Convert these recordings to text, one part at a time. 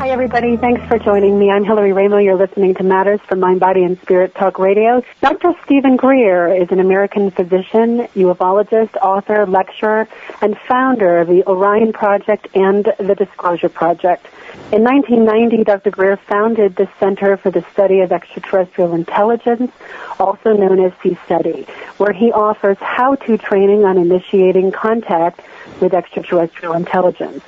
Hi, everybody. Thanks for joining me. I'm Hillary Raimo. You're listening to Matters from Mind, Body, and Spirit Talk Radio. Dr. Stephen Greer is an American physician, ufologist, author, lecturer, and founder of the Orion Project and the Disclosure Project. In 1990, Dr. Greer founded the Center for the Study of Extraterrestrial Intelligence, also known as CSETI, where he offers how-to training on initiating contact with extraterrestrial intelligence.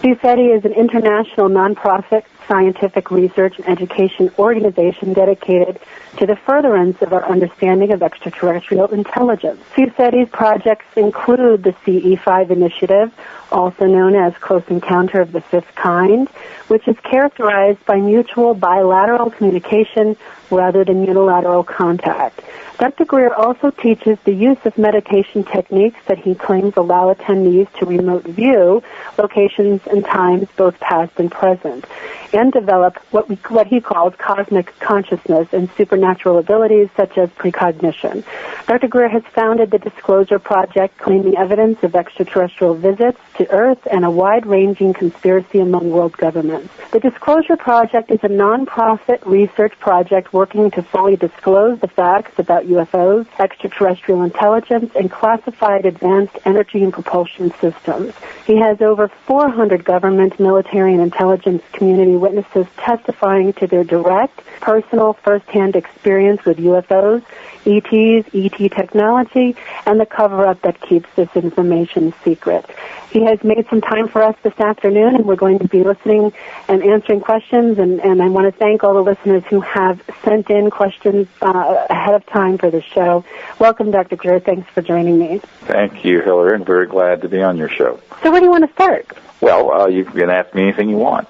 CSETI is an international nonprofit scientific research and education organization dedicated to the furtherance of our understanding of extraterrestrial intelligence. CSETI's projects include the CE5 initiative, also known as Close Encounter of the Fifth Kind, which is characterized by mutual bilateral communication rather than unilateral contact. Dr. Greer also teaches the use of meditation techniques that he claims allow attendees to remote view locations and times, both past and present, and develop what he calls cosmic consciousness and supernatural abilities such as precognition. Dr. Greer has founded the Disclosure Project, claiming evidence of extraterrestrial visits to Earth and a wide-ranging conspiracy among world governments. The Disclosure Project is a non-profit research project working to fully disclose the facts about UFOs, extraterrestrial intelligence, and classified advanced energy and propulsion systems. He has over 400 government, military, and intelligence community witnesses testifying to their direct, personal, first-hand experience with UFOs, ETs, ET technology, and the cover-up that keeps this information secret. He has made some time for us this afternoon, and we're going to be listening and answering questions, and I want to thank all the listeners who have sent in questions ahead of time for the show. Welcome, Dr. Greer. Thanks for joining me. Thank you, Hillary. I'm very glad to be on your show. So where do you want to start? Well, you can ask me anything you want.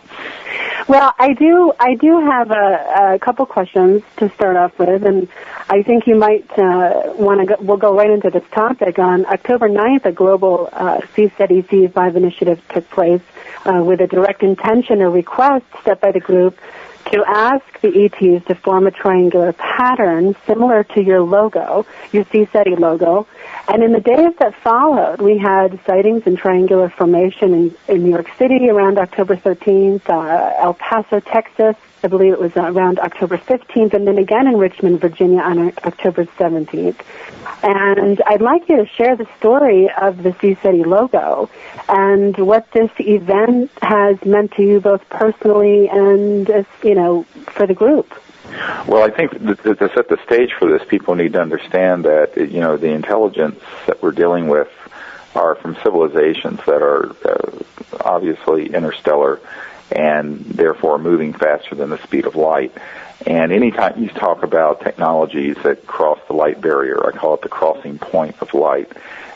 Well, I do have a couple questions to start off with, and I think you might want to we'll go right into this topic. On October 9th, a global CSETI CE5 initiative took place with a direct intention or request set by the group to ask the ETs to form a triangular pattern similar to your logo, your CSETI logo. And in the days that followed, we had sightings in triangular formation in New York City around October 13th, El Paso, Texas, I believe it was around October 15th, and then again in Richmond, Virginia on October 17th. And I'd like you to share the story of the CSETI logo and what this event has meant to you both personally and, for the group. Well, I think to set the stage for this, people need to understand that, the intelligence that we're dealing with are from civilizations that are obviously interstellar and therefore moving faster than the speed of light. And anytime you talk about technologies that cross the light barrier, I call it the crossing point of light,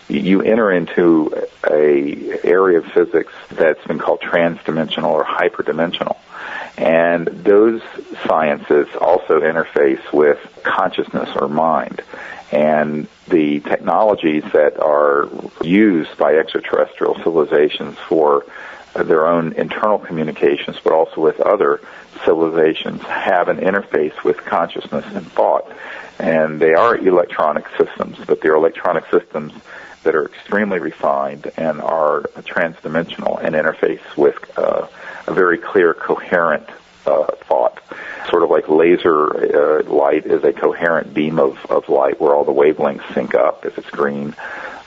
you enter into a area of physics that's been called transdimensional or hyperdimensional. And those sciences also interface with consciousness or mind. And the technologies that are used by extraterrestrial civilizations for their own internal communications, but also with other civilizations, have an interface with consciousness and thought. And they are electronic systems, but they're electronic systems that are extremely refined and are transdimensional and interface with a very clear, coherent thought. Sort of like laser light is a coherent beam of light where all the wavelengths sync up if it's green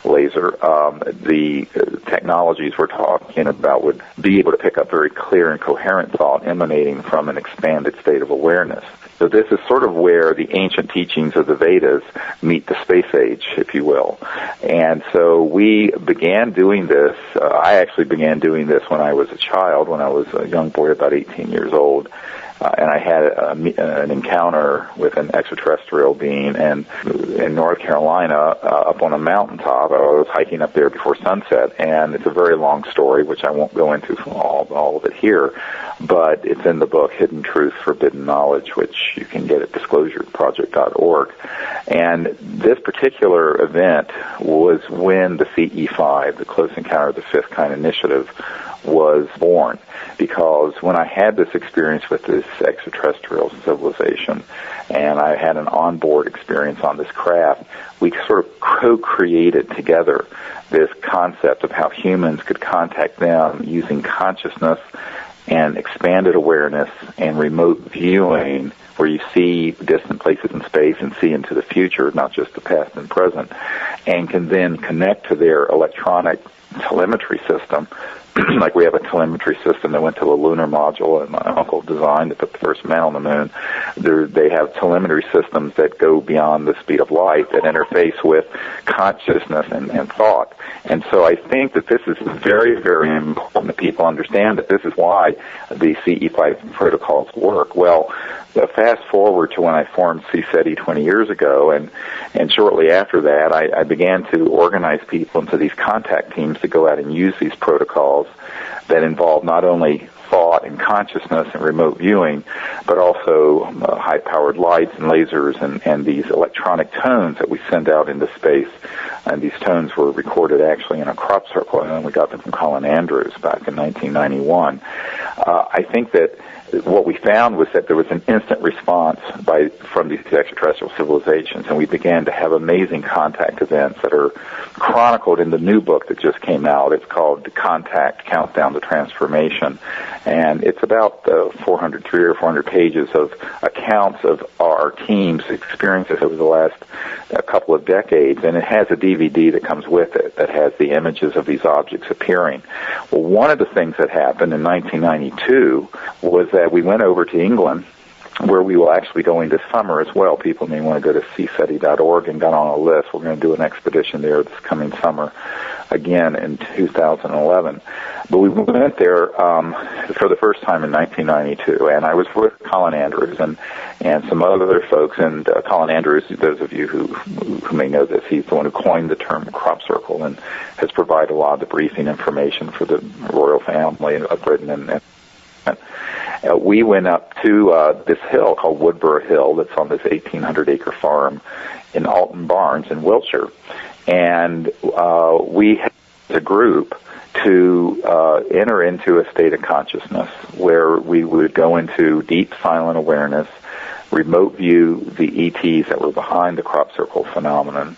laser. The technologies we're talking about would be able to pick up very clear and coherent thought emanating from an expanded state of awareness. So this is sort of where the ancient teachings of the Vedas meet the space age, if you will. And so we began doing this. I actually began doing this when I was a child, when I was a young boy, about 18 years old. And I had an encounter with an extraterrestrial being, and in North Carolina, up on a mountaintop. I was hiking up there before sunset, and it's a very long story, which I won't go into all of it here, but it's in the book, Hidden Truth, Forbidden Knowledge, which you can get at disclosureproject.org. And this particular event was when the CE5, the Close Encounter of the Fifth Kind initiative, was born, because when I had this experience with this extraterrestrial civilization and I had an onboard experience on this craft, we sort of co-created together this concept of how humans could contact them using consciousness and expanded awareness and remote viewing, where you see distant places in space and see into the future, not just the past and present, and can then connect to their electronic telemetry system. Like we have a telemetry system that went to a lunar module and my uncle designed to put the first man on the moon. They have telemetry systems that go beyond the speed of light that interface with consciousness and thought. And so I think that this is very, very important that people understand that this is why the CE5 protocols work. Well, fast forward to when I formed CSETI 20 years ago, and shortly after that, I began to organize people into these contact teams to go out and use these protocols that involve not only thought and consciousness and remote viewing, but also high-powered lights and lasers and these electronic tones that we send out into space. And these tones were recorded actually in a crop circle, and we got them from Colin Andrews back in 1991. I think that what we found was that there was an instant response from these extraterrestrial civilizations, and we began to have amazing contact events that are chronicled in the new book that just came out. It's called The Contact Countdown to Transformation, and it's about 400 or 400 pages of accounts of our team's experiences over the last couple of decades, and it has a DVD that comes with it that has the images of these objects appearing. Well, one of the things that happened in 1992 was that we went over to England, where we will actually go this summer as well. People may want to go to cseti.org and get on a list. We're going to do an expedition there this coming summer, again in 2011. But we went there for the first time in 1992, and I was with Colin Andrews and some other folks. And Colin Andrews, those of you who may know this, he's the one who coined the term crop circle and has provided a lot of the briefing information for the royal family of Britain and we went up to this hill called Woodborough Hill that's on this 1,800-acre farm in Alton Barnes in Wiltshire. And we had a group to enter into a state of consciousness where we would go into deep silent awareness, remote view the ETs that were behind the crop circle phenomenon,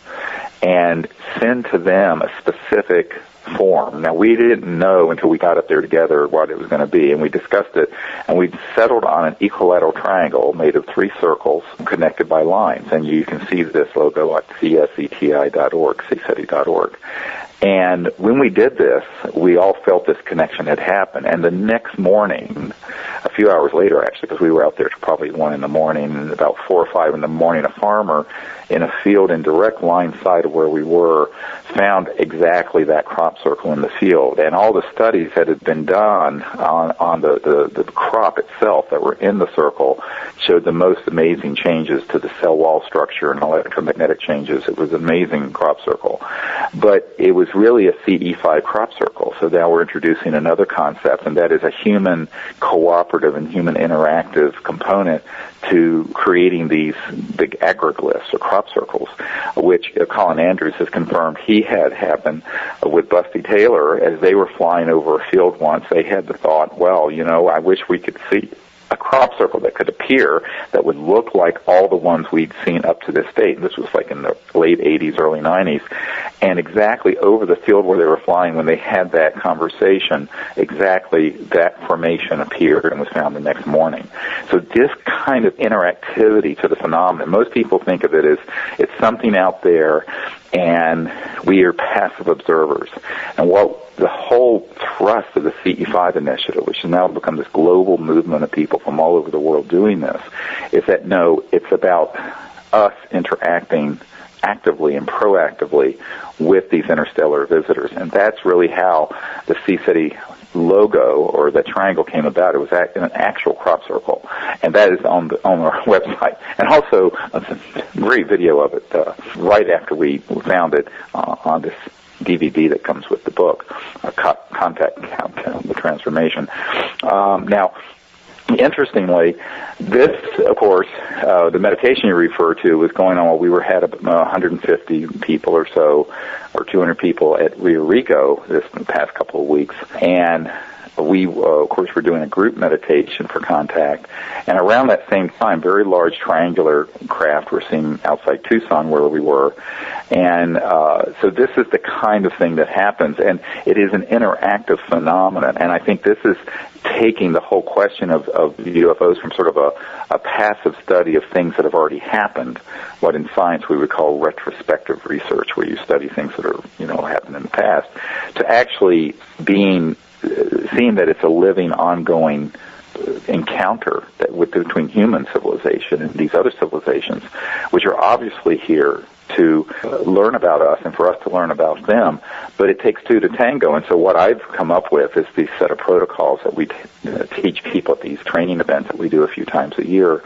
and send to them a specific form. Now, we didn't know until we got up there together what it was going to be, and we discussed it, and we settled on an equilateral triangle made of 3 circles connected by lines, and you can see this logo at cseti.org, cseti.org. And when we did this, we all felt this connection had happened, and the next morning, a few hours later actually, because we were out there till probably 1 in the morning, and about 4 or 5 in the morning, a farmer in a field in direct line sight of where we were found exactly that crop circle in the field. And all the studies that had been done on the crop itself that were in the circle showed the most amazing changes to the cell wall structure and electromagnetic changes. It was an amazing crop circle. But it was really a CE5 crop circle. So now we're introducing another concept, and that is a human cooperative and human interactive component to creating these big agroglyphs or crop circles, which Colin Andrews has confirmed he had happen with Busty Taylor. As they were flying over a field once, they had the thought, well, I wish we could see a crop circle that could appear that would look like all the ones we'd seen up to this date. This was like in the late 80s, early 90s. And exactly over the field where they were flying, when they had that conversation, exactly that formation appeared and was found the next morning. So this kind of interactivity to the phenomenon, most people think of it as it's something out there and we are passive observers. And what the whole thrust of the CE5 initiative, which has now become this global movement of people from all over the world doing this, is that no, it's about us interacting actively and proactively with these interstellar visitors. And that's really how the CSETI logo or the triangle came about. It was in an actual crop circle, and that is on our website. And also a great video of it right after we found it on this DVD that comes with the book, Contact Countdown, the Transformation. Now, interestingly, this, of course, the meditation you refer to was going on while we had 150 people or so, or 200 people at Rio Rico this past couple of weeks. And we, of course, were doing a group meditation for contact. And around that same time, very large triangular craft were seen outside Tucson where we were. And so this is the kind of thing that happens, and it is an interactive phenomenon. And I think this is taking the whole question of UFOs from sort of a passive study of things that have already happened, what in science we would call retrospective research, where you study things that are, happened in the past, to actually seeing that it's a living, ongoing encounter between human civilization and these other civilizations, which are obviously here to learn about us and for us to learn about them, but it takes two to tango. And so what I've come up with is these set of protocols that we teach people at these training events that we do a few times a year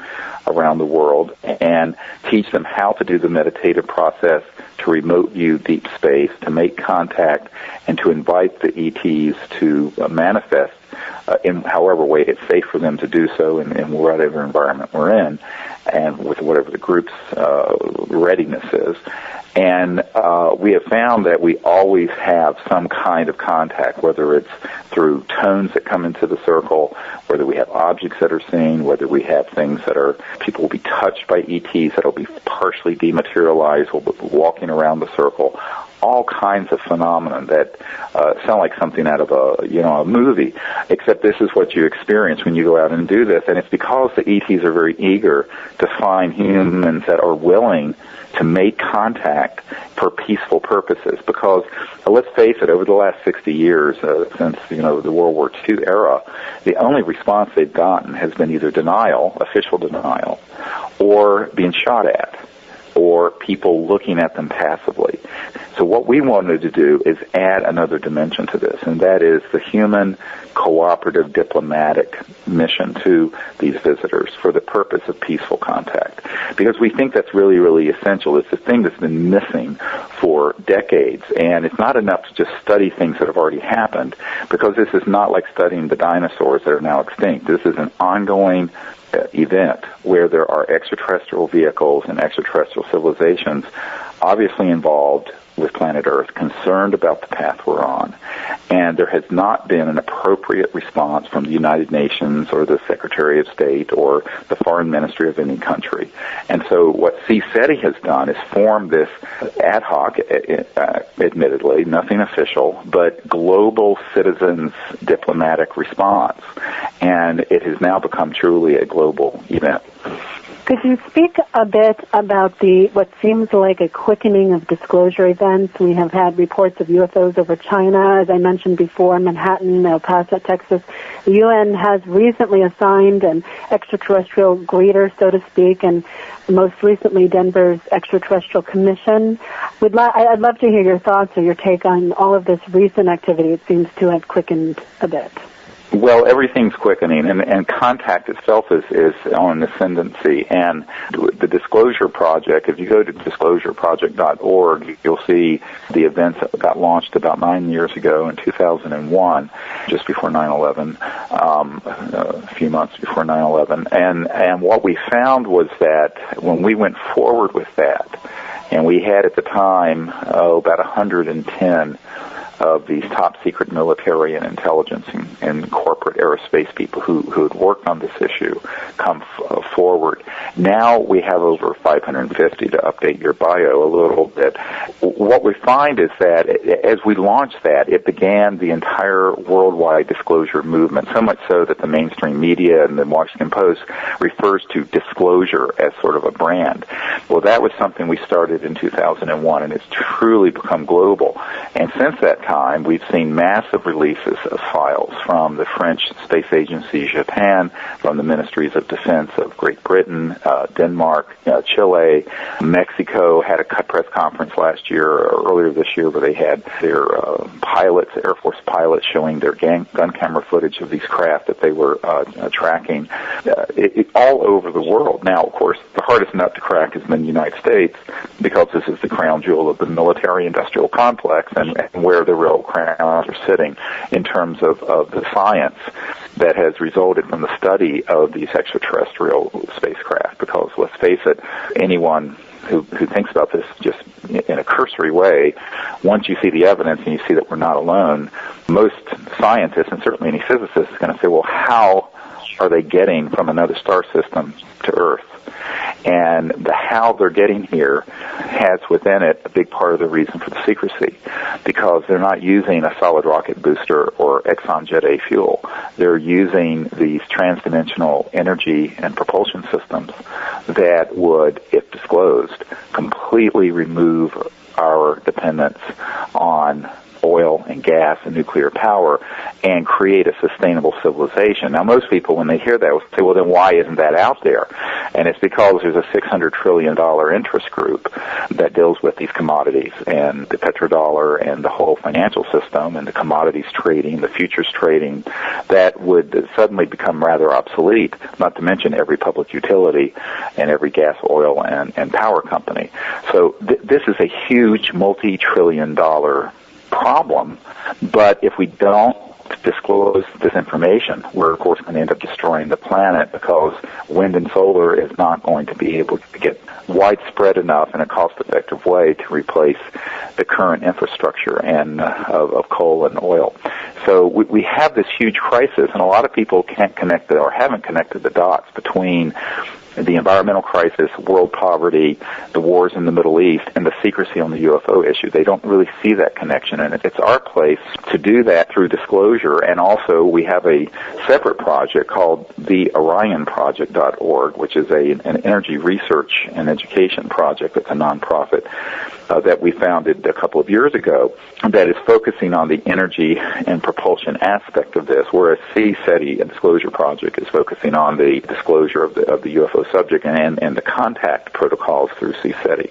around the world, and teach them how to do the meditative process, to remote view deep space, to make contact, and to invite the ETs to manifest in however way it's safe for them to do so in whatever environment we're in, and with whatever the group's readiness is. And we have found that we always have some kind of contact, whether it's through tones that come into the circle, whether we have objects that are seen, whether we have things that are, people will be touched by ETs that will be partially dematerialized, will be walking around the circle. All kinds of phenomena that sound like something out of a movie, except this is what you experience when you go out and do this. And it's because the ETs are very eager to find humans that are willing to make contact for peaceful purposes. Because let's face it, over the last 60 years, since the World War II era, the only response they've gotten has been either denial, official denial, or being shot at, or people looking at them passively. So what we wanted to do is add another dimension to this, and that is the human cooperative diplomatic mission to these visitors for the purpose of peaceful contact. Because we think that's really, really essential. It's a thing that's been missing for decades, and it's not enough to just study things that have already happened, because this is not like studying the dinosaurs that are now extinct. This is an ongoing event where there are extraterrestrial vehicles and extraterrestrial civilizations obviously involved with planet Earth, concerned about the path we're on. And there has not been an appropriate response from the United Nations or the Secretary of State or the Foreign Ministry of any country. And so what CSETI has done is form this ad hoc, admittedly, nothing official, but global citizens diplomatic response. And it has now become truly a global event. Could you speak a bit about what seems like a quickening of disclosure events? We have had reports of UFOs over China, as I mentioned before, Manhattan, El Paso, Texas. The UN has recently assigned an extraterrestrial greeter, so to speak, and most recently Denver's Extraterrestrial Commission. I'd love to hear your thoughts or your take on all of this recent activity. It seems to have quickened a bit. Well, everything's quickening, and contact itself is on an ascendancy. And the Disclosure Project, if you go to disclosureproject.org, you'll see the events that got launched about 9 years ago in 2001, just before 9/11, a few months before 9/11. And what we found was that when we went forward with that, and we had at the time about 110 of these top-secret military and intelligence and corporate aerospace people who had worked on this issue come forward. Now we have over 550, to update your bio a little bit. What we find is that as we launched that, it began the entire worldwide disclosure movement, so much so that the mainstream media and the Washington Post refers to disclosure as sort of a brand. Well, that was something we started in 2001, and it's truly become global. And since that time, we've seen massive releases of files from the French Space Agency, Japan, from the Ministries of Defense of Great Britain, Denmark, Chile, Mexico had a press conference earlier this year, where they had their pilots, Air Force pilots, showing their gun camera footage of these craft that they were tracking all over the world. Now, of course, the hardest nut to crack is in the United States, because this is the crown jewel of the military-industrial complex, and where the real crowns are sitting in terms of the science that has resulted from the study of these extraterrestrial spacecraft. Because let's face it, anyone who thinks about this just in a cursory way, once you see the evidence and you see that we're not alone, most scientists, and certainly any physicist, is going to say, well, how are they getting from another star system to Earth? And the how they're getting here has within it a big part of the reason for the secrecy, because they're not using a solid rocket booster or Exxon Jet A fuel. They're using these transdimensional energy and propulsion systems that would, if disclosed, completely remove our dependence on oil and gas and nuclear power and create a sustainable civilization. Now, most people, when they hear that, will say, well, then why isn't that out there? And it's because there's a $600 trillion interest group that deals with these commodities and the petrodollar and the whole financial system and the commodities trading, the futures trading, that would suddenly become rather obsolete, not to mention every public utility and every gas, oil, and power company. So this is a huge multi-trillion-dollar problem, but if we don't disclose this information, we're of course going to end up destroying the planet, because wind and solar is not going to be able to get widespread enough in a cost-effective way to replace the current infrastructure and of coal and oil. So we have this huge crisis, and a lot of people can't connect or haven't connected the dots between the environmental crisis, world poverty, the wars in the Middle East, and the secrecy on the UFO issue. They don't really see that connection, and it's our place to do that through disclosure. And also, we have a separate project called the OrionProject.org, which is an energy research and education project that's a nonprofit that we founded a couple of years ago that is focusing on the energy and propulsion aspect of this, whereas CSETI, a disclosure project, is focusing on the disclosure of the UFO subject and the contact protocols through CSETI.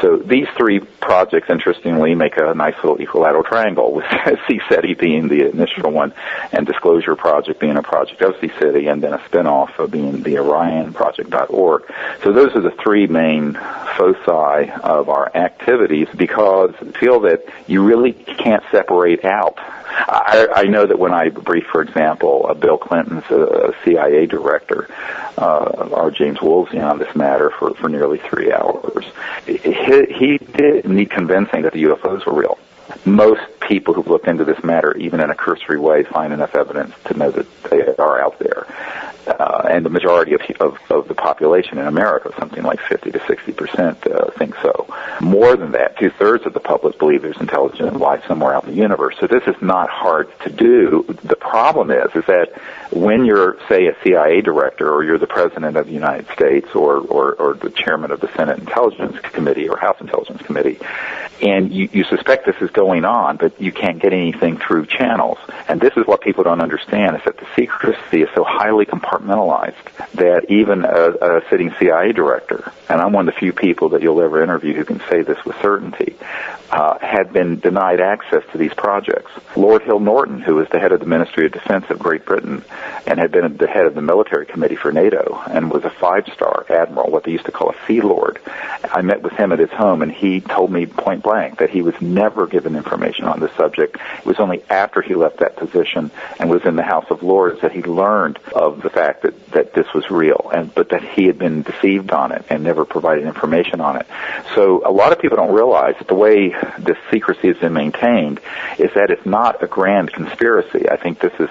So these three projects, interestingly, make a nice little equilateral triangle, with CSETI being the initial one and Disclosure Project being a project of CSETI, and then a spinoff of being the OrionProject.org. So those are the three main foci of our activities, because I feel that you really can't separate out. I know that when I briefed, for example, Bill Clinton's CIA director, or James Woolsey, on this matter for nearly 3 hours, he did need convincing that the UFOs were real. Most people who've looked into this matter, even in a cursory way, find enough evidence to know that they are out there. And the majority of the population in America, something like 50 to 60%, think so. More than that, 2/3 of the public believe there's intelligent life somewhere out in the universe. So this is not hard to do. The problem is that when you're, say, a CIA director, or you're the President of the United States, or the Chairman of the Senate Intelligence Committee or House Intelligence Committee, and you suspect this is going on, but you can't get anything through channels. And this is what people don't understand, is that the secrecy is so highly compartmentalized that even a sitting CIA director, and I'm one of the few people that you'll ever interview who can say this with certainty, had been denied access to these projects. Lord Hill Norton, who was the head of the Ministry of Defense of Great Britain and had been the head of the military committee for NATO and was a 5-star admiral, what they used to call a Sea Lord, I met with him at his home, and he told me point blank that he was never given information on this subject. It was only after he left that position and was in the House of Lords that he learned of the fact that this was real, but that he had been deceived on it and never provided information on it. So a lot of people don't realize that the way this secrecy has been maintained is that it's not a grand conspiracy. I think this is,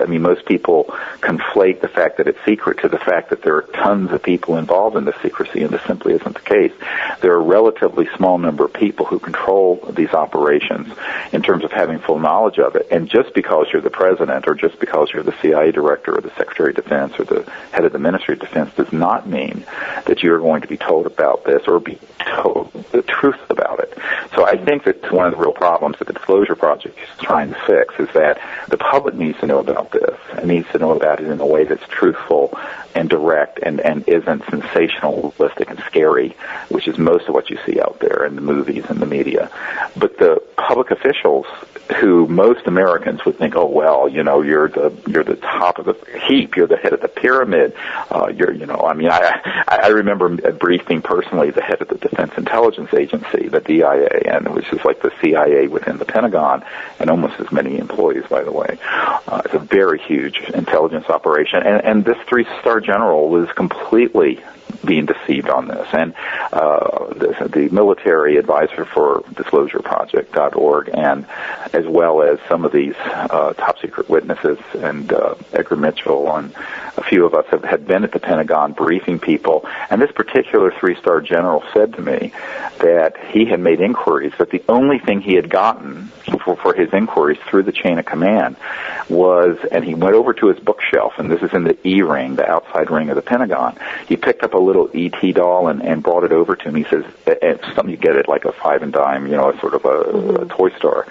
most people conflate the fact that it's secret to the fact that there are tons of people involved in the secrecy, and this simply isn't the case. There are a relatively small number of people who control these operations in terms of having full knowledge of it. And just because you're the president, or just because you're the CIA director, or the Secretary of Defense, or the head of the Ministry of Defense, does not mean that you're going to be told about this or be told the truth about it. So I think that one of the real problems that the Disclosure Project is trying to fix is that the public needs to know about this, and needs to know about it in a way that's truthful and direct and isn't sensationalistic and scary, which is most of what you see out there in the movies and the media. But the public officials, who most Americans would think, oh, well, you're the top of the heap, you're the head of the pyramid, I remember briefing personally the head of the Defense Intelligence Agency, the DIA, and which is like the CIA within the Pentagon, and almost as many employees, by the way. It's a very huge intelligence operation, and this 3-star general was completely being deceived on this. And the military advisor for disclosureproject.org, and as well as some of these top secret witnesses, and Edgar Mitchell and a few of us had been at the Pentagon briefing people. And this particular 3-star general said to me that he had made inquiries, but the only thing he had gotten for his inquiries through the chain of command was, and he went over to his bookshelf, and this is in the E-ring, the outside ring of the Pentagon. He picked up a little E.T. doll and brought it over to him. He says, it's something you get at like a 5 and dime, sort of a toy store.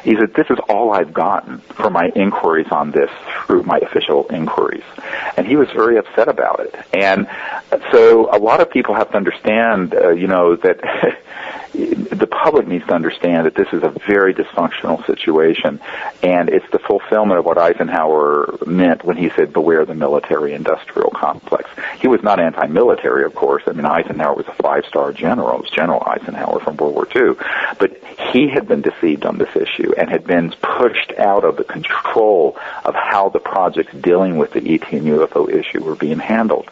He said, this is all I've gotten for my inquiries on this through my official inquiries. And he was very upset about it. And so a lot of people have to understand, that the public needs to understand that this is a very dysfunctional situation, and it's the fulfillment of what Eisenhower meant when he said, beware the military-industrial complex. He was not anti-military, of course. I mean, Eisenhower was a 5-star general. It was General Eisenhower from World War II. But he had been deceived on this issue and had been pushed out of the control of how the projects dealing with the ET and UFO issue were being handled.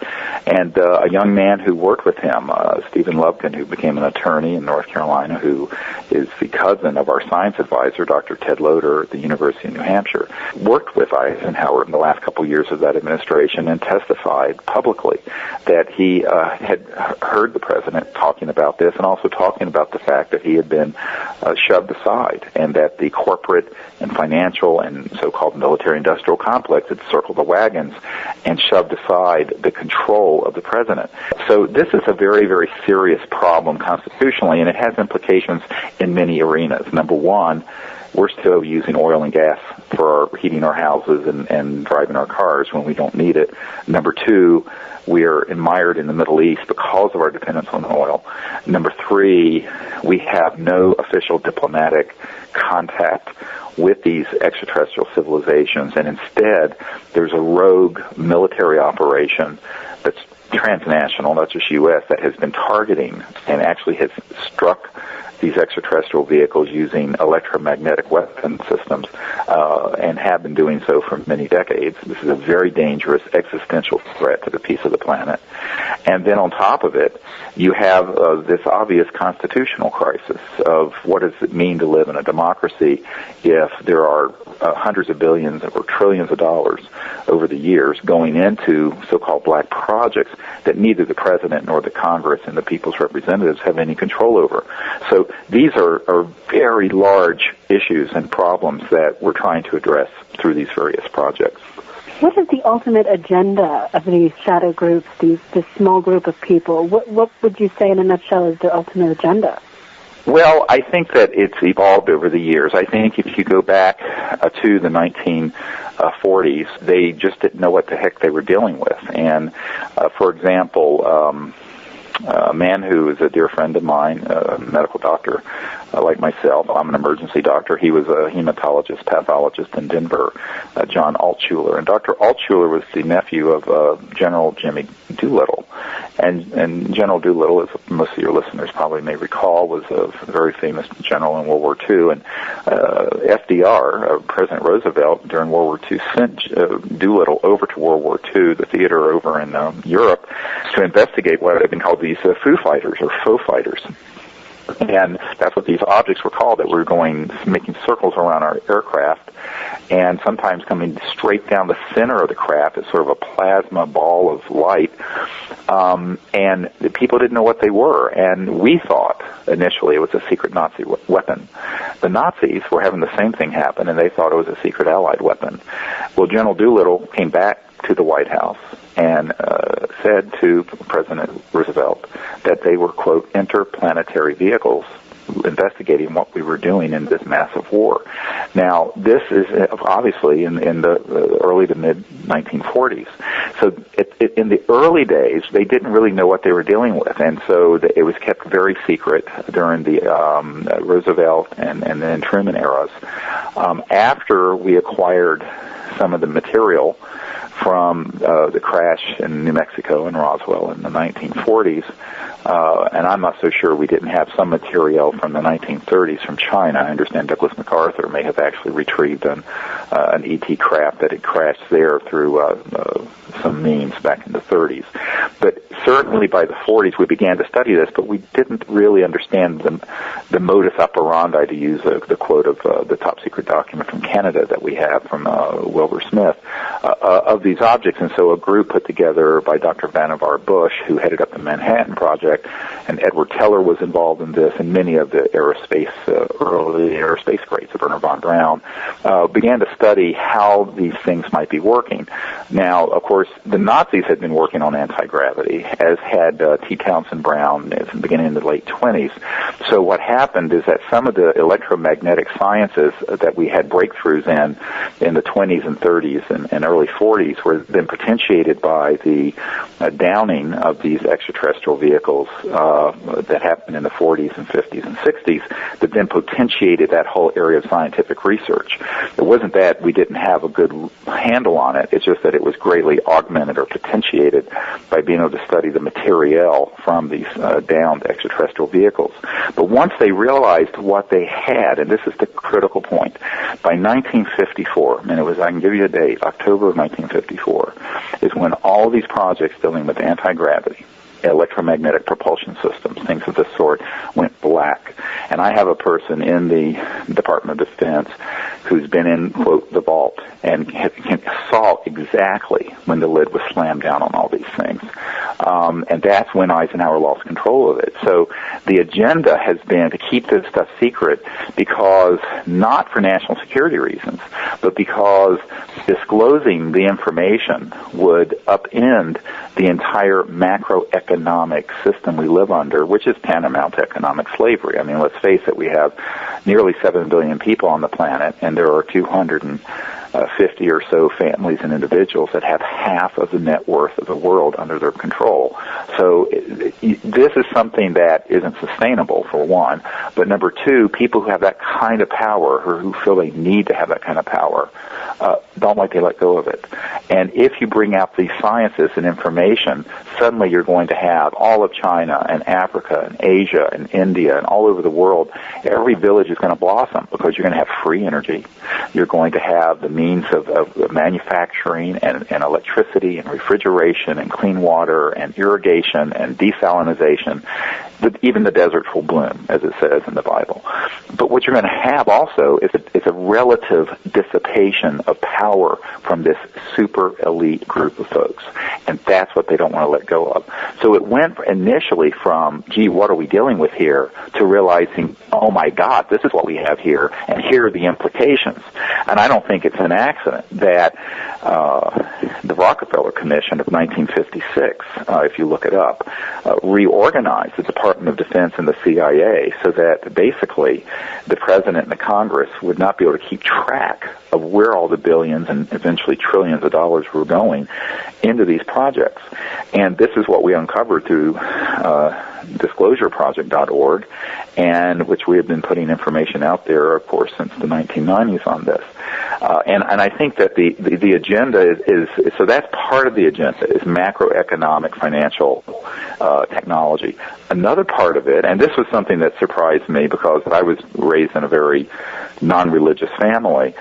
And a young man who worked with him, Stephen Lubkin, who became an attorney in North Carolina, who is the cousin of our science advisor, Dr. Ted Loder at the University of New Hampshire, worked with Eisenhower in the last couple of years of that administration and testified publicly that he had heard the president talking about this, and also talking about the fact that he had been shoved aside, and that the corporate and financial and so-called military-industrial complex had circled the wagons and shoved aside the control of the president. So this is a very, very serious problem constitutionally, and it has implications in many arenas. Number one, we're still using oil and gas for heating our houses and driving our cars when we don't need it. Number two, we are mired in the Middle East because of our dependence on oil. Number three, we have no official diplomatic contact with these extraterrestrial civilizations, and instead there's a rogue military operation that's transnational, not just U.S., that has been targeting and actually has struck these extraterrestrial vehicles using electromagnetic weapon systems, and have been doing so for many decades. This is a very dangerous existential threat to the peace of the planet. And then on top of it, you have this obvious constitutional crisis of what does it mean to live in a democracy if there are hundreds of billions or trillions of dollars over the years going into so-called black projects that neither the president nor the Congress and the people's representatives have any control over. So these are very large issues and problems that we're trying to address through these various projects. What is the ultimate agenda of these shadow groups, this small group of people? What would you say in a nutshell is their ultimate agenda? Well, I think that it's evolved over the years. I think if you go back to the 1940s, they just didn't know what the heck they were dealing with. And, for example, a man who is a dear friend of mine, a medical doctor like myself. I'm an emergency doctor. He was a hematologist, pathologist in Denver, John Altshuler. And Dr. Altshuler was the nephew of General Jimmy Doolittle. And General Doolittle, as most of your listeners probably may recall, was a very famous general in World War II. And FDR, President Roosevelt, during World War II, sent Doolittle over to World War II, the theater over in Europe, to investigate what had been called these foo fighters or faux fighters. And that's what these objects were called, that were making circles around our aircraft, and sometimes coming straight down the center of the craft as sort of a plasma ball of light. And the people didn't know what they were, and we thought initially it was a secret Nazi weapon. The Nazis were having the same thing happen, and they thought it was a secret Allied weapon. Well, General Doolittle came back to the White House and said to President Roosevelt that they were, quote, interplanetary vehicles investigating what we were doing in this massive war. Now, this is obviously in the early to mid-1940s. So in the early days, they didn't really know what they were dealing with, and so it was kept very secret during the Roosevelt and then Truman eras. After we acquired some of the material from the crash in New Mexico and Roswell in the 1940s, and I'm not so sure we didn't have some material from the 1930s from China. I understand Douglas MacArthur may have actually retrieved an ET craft that had crashed there through some means back in the 30s. But certainly by the 40s we began to study this, but we didn't really understand the modus operandi, to use the quote of the top secret document from Canada that we have from Wilbur Smith, of these objects. And so a group put together by Dr. Vannevar Bush, who headed up the Manhattan Project, and Edward Teller was involved in this, and many of the early aerospace greats, Wernher von Braun, began to study how these things might be working. Now, of course, the Nazis had been working on anti-gravity, as had T. Townsend Brown at the beginning of the late 20s. So what happened is that some of the electromagnetic sciences that we had breakthroughs in the 20s and 30s and early 40s were then potentiated by the downing of these extraterrestrial vehicles that happened in the 40s and 50s and 60s, that then potentiated that whole area of scientific research. It wasn't that we didn't have a good handle on it, it's just that it was greatly augmented or potentiated by being able to study the materiel from these downed extraterrestrial vehicles. But once they realized what they had, and this is the critical point, by 1954, and I can give you a date, October of 1954, is when all these projects dealing with anti-gravity, electromagnetic propulsion systems, things of this sort, went black. And I have a person in the Department of Defense who's been in, quote, the vault, and saw exactly when the lid was slammed down on all these things. And that's when Eisenhower lost control of it. So the agenda has been to keep this stuff secret, because, not for national security reasons, but because disclosing the information would upend the entire macroeconomic system we live under, which is tantamount to economic slavery. I mean, let's face it, we have nearly 7 billion people on the planet, and there are 250 or so families and individuals that have half of the net worth of the world under their control. So this is something that isn't sustainable, for one. But number two, people who have that kind of power, or who feel they need to have that kind of power, don't like to let go of it. And if you bring out these sciences and information, suddenly you're going to have all of China and Africa and Asia and India and all over the world. Every village is going to blossom, because you're going to have free energy. You're going to have the means of manufacturing and electricity and refrigeration and clean water and irrigation and desalinization. Even the deserts will bloom, as it says in the Bible. But what you're going to have also is a relative dissipation of power from this super elite group of folks. And that's what they don't want to let go of. So it went initially from, gee, what are we dealing with here, to realizing, oh my God, this is what we have here, and here are the implications. And I don't think it's an accident that the Rockefeller Commission of 1956, if you look it up, reorganized the Department of Defense and the CIA so that basically the President and the Congress would not be able to keep track of where all the billions and eventually trillions of dollars were going into these projects. And this is what we uncovered through disclosureproject.org, and which we have been putting information out there, of course, since the 1990s on this. And I think that the agenda is so that's part of the agenda, is macroeconomic financial technology. Another part of it, and this was something that surprised me because I was raised in a very non-religious family.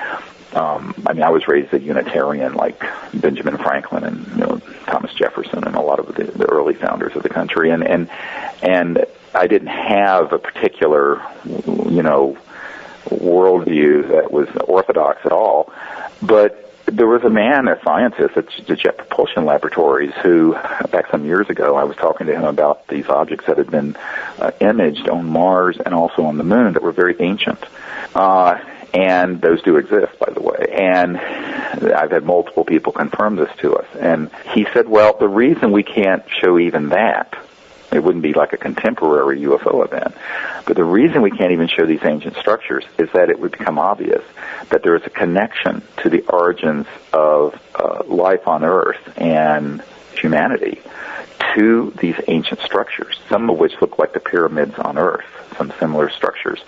I was raised a Unitarian, like Benjamin Franklin and Thomas Jefferson and a lot of the early founders of the country, and I didn't have a particular worldview that was orthodox at all. But there was a man, a scientist at the Jet Propulsion Laboratories, who, back some years ago, I was talking to him about these objects that had been imaged on Mars and also on the Moon that were very ancient. And those do exist, by the way. And I've had multiple people confirm this to us. And he said, well, the reason we can't show even that, it wouldn't be like a contemporary UFO event, but the reason we can't even show these ancient structures is that it would become obvious that there is a connection to the origins of life on Earth and humanity to these ancient structures, some of which look like the pyramids on Earth, some similar structures,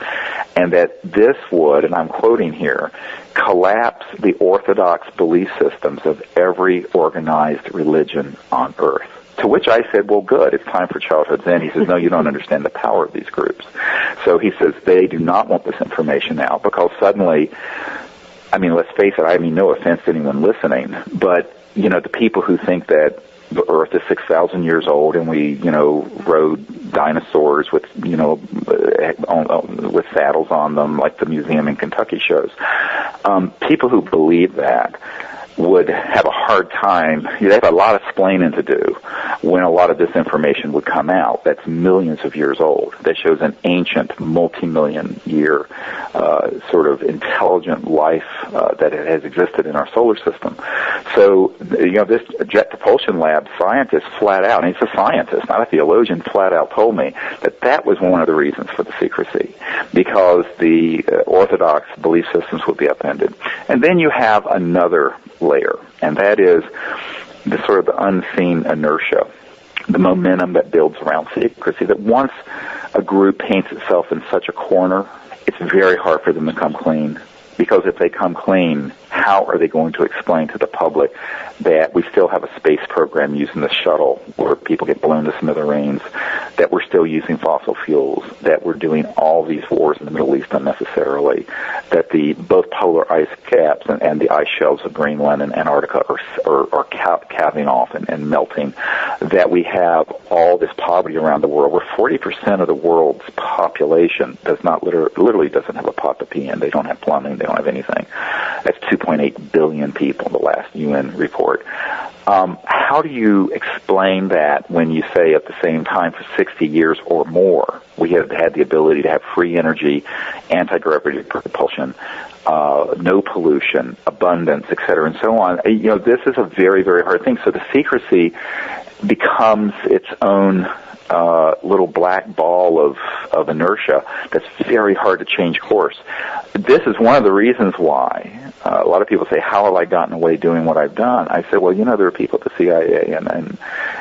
and that this would, and I'm quoting here, collapse the orthodox belief systems of every organized religion on Earth. To which I said, well, good, it's time for Childhood Zen. He says, no, you don't understand the power of these groups. So he says they do not want this information now, because suddenly, let's face it, no offense to anyone listening, but, the people who think that the Earth is 6,000 years old, and we, rode dinosaurs with, with saddles on them, like the museum in Kentucky shows. People who believe that would have a hard time. They have a lot of explaining to do when a lot of this information would come out that's millions of years old, that shows an ancient, multi-million year sort of intelligent life that has existed in our solar system. So, this Jet Propulsion Lab scientist flat out, and he's a scientist, not a theologian, flat out told me that was one of the reasons for the secrecy, because the orthodox belief systems would be upended. And then you have another layer, and that is the sort of the unseen inertia, the momentum that builds around secrecy, that once a group paints itself in such a corner, it's very hard for them to come clean. Because if they come clean, how are they going to explain to the public that we still have a space program using the shuttle where people get blown to smithereens, that we're still using fossil fuels, that we're doing all these wars in the Middle East unnecessarily, that both polar ice caps and the ice shelves of Greenland and Antarctica are calving off and melting, that we have all this poverty around the world, where 40% of the world's population does not literally doesn't have a pot to pee in. They don't have plumbing. They don't have anything. That's 2.8 billion people, the last UN report. How do you explain that when you say at the same time for 60 years or more we have had the ability to have free energy, anti-gravity propulsion, no pollution, abundance, et cetera, and so on? This is a very, very hard thing. So the secrecy becomes its own little black ball of inertia that's very hard to change course. This is one of the reasons why a lot of people say, how have I gotten away doing what I've done? I said, well, there are people at the CIA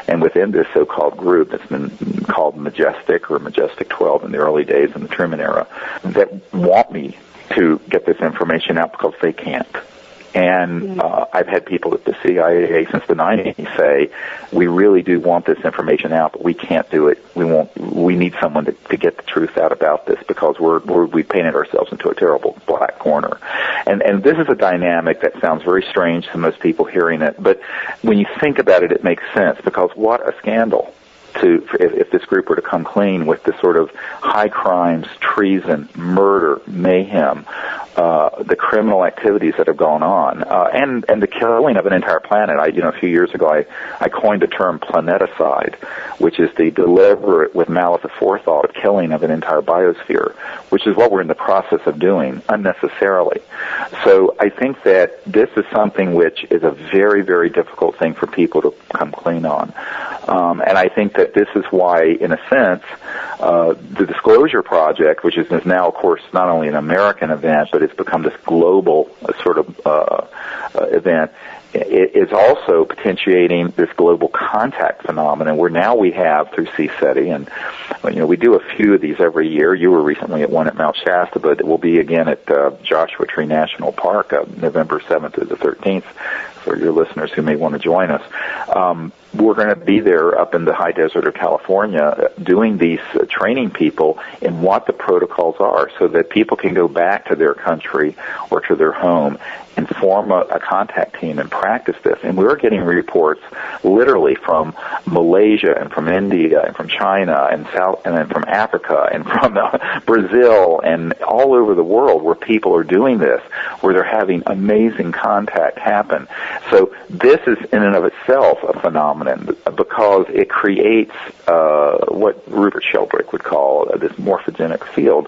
and within this so-called group that's been called Majestic or Majestic 12 in the early days in the Truman era that want me to get this information out because they can't. And I've had people at the CIA since the 90s say, we really do want this information out, but we can't do it. We need someone to get the truth out about this because we painted ourselves into a terrible black corner. And this is a dynamic that sounds very strange to most people hearing it, but when you think about it, it makes sense, because what a scandal if this group were to come clean with the sort of high crimes, treason, murder, mayhem, the criminal activities that have gone on, and the killing of an entire planet. A few years ago, I coined the term planeticide, which is the deliberate, with malice aforethought, killing of an entire biosphere, which is what we're in the process of doing unnecessarily. So I think that this is something which is a very, very difficult thing for people to come clean on. And I think that this is why, in a sense, the Disclosure Project, which is now, of course, not only an American event, but it's become this global sort of event, it is also potentiating this global contact phenomenon, where now we have, through CSETI, and we do a few of these every year. You were recently at one at Mount Shasta, but it will be again at Joshua Tree National Park, November 7th through the 13th, for your listeners who may want to join us. We're going to be there up in the high desert of California doing these, training people in what the protocols are so that people can go back to their country or to their home and form a contact team and practice this. And we're getting reports literally from Malaysia and from India and from China and then from Africa and from Brazil and all over the world where people are doing this, where they're having amazing contact happen. So this is in and of itself a phenomenon because it creates what Rupert Sheldrake would call this morphogenic field.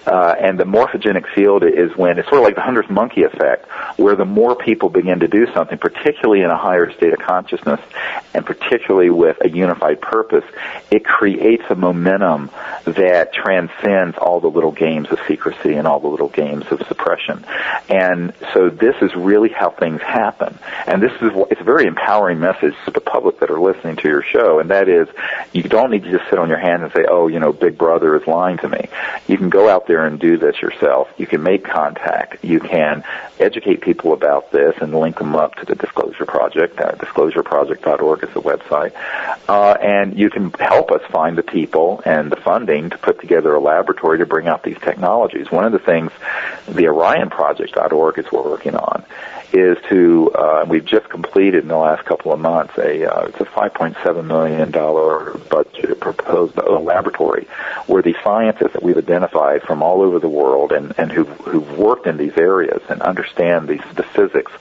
And the morphogenic field is when it's sort of like the 100th monkey effect, where the more people begin to do something, particularly in a higher state of consciousness and particularly with a unified purpose, it creates a momentum that transcends all the little games of secrecy and all the little games of suppression. And so this is really how things happen. And it's a very empowering message to the public that are listening to your show, and that is, you don't need to just sit on your hands and say, Big Brother is lying to me. You can go out there and do this yourself. You can make contact. You can educate people about this and link them up to the Disclosure Project. Disclosureproject.org is the website. And you can help us find the people and the funding to put together a laboratory to bring out these technologies. One of the things the OrionProject.org is working on is to, we've just completed in the last couple of months, it's a $5.7 million budget proposed a laboratory where the scientists that we've identified from all over the world and who've worked in these areas and understand the physics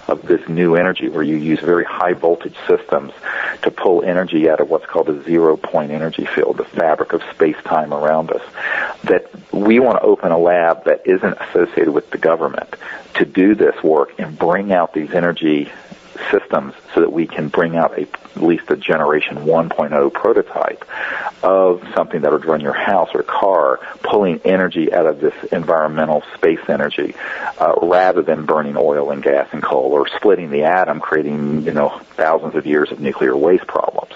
of this new energy where you use very high voltage systems to pull energy out of what's called a zero-point energy field, the fabric of space-time around us, that we want to open a lab that isn't associated with the government to do this work and bring out these energy systems so that we can bring out at least a generation 1.0 prototype of something that would run your house or car, pulling energy out of this environmental space energy, rather than burning oil and gas and coal or splitting the atom, creating, thousands of years of nuclear waste problems.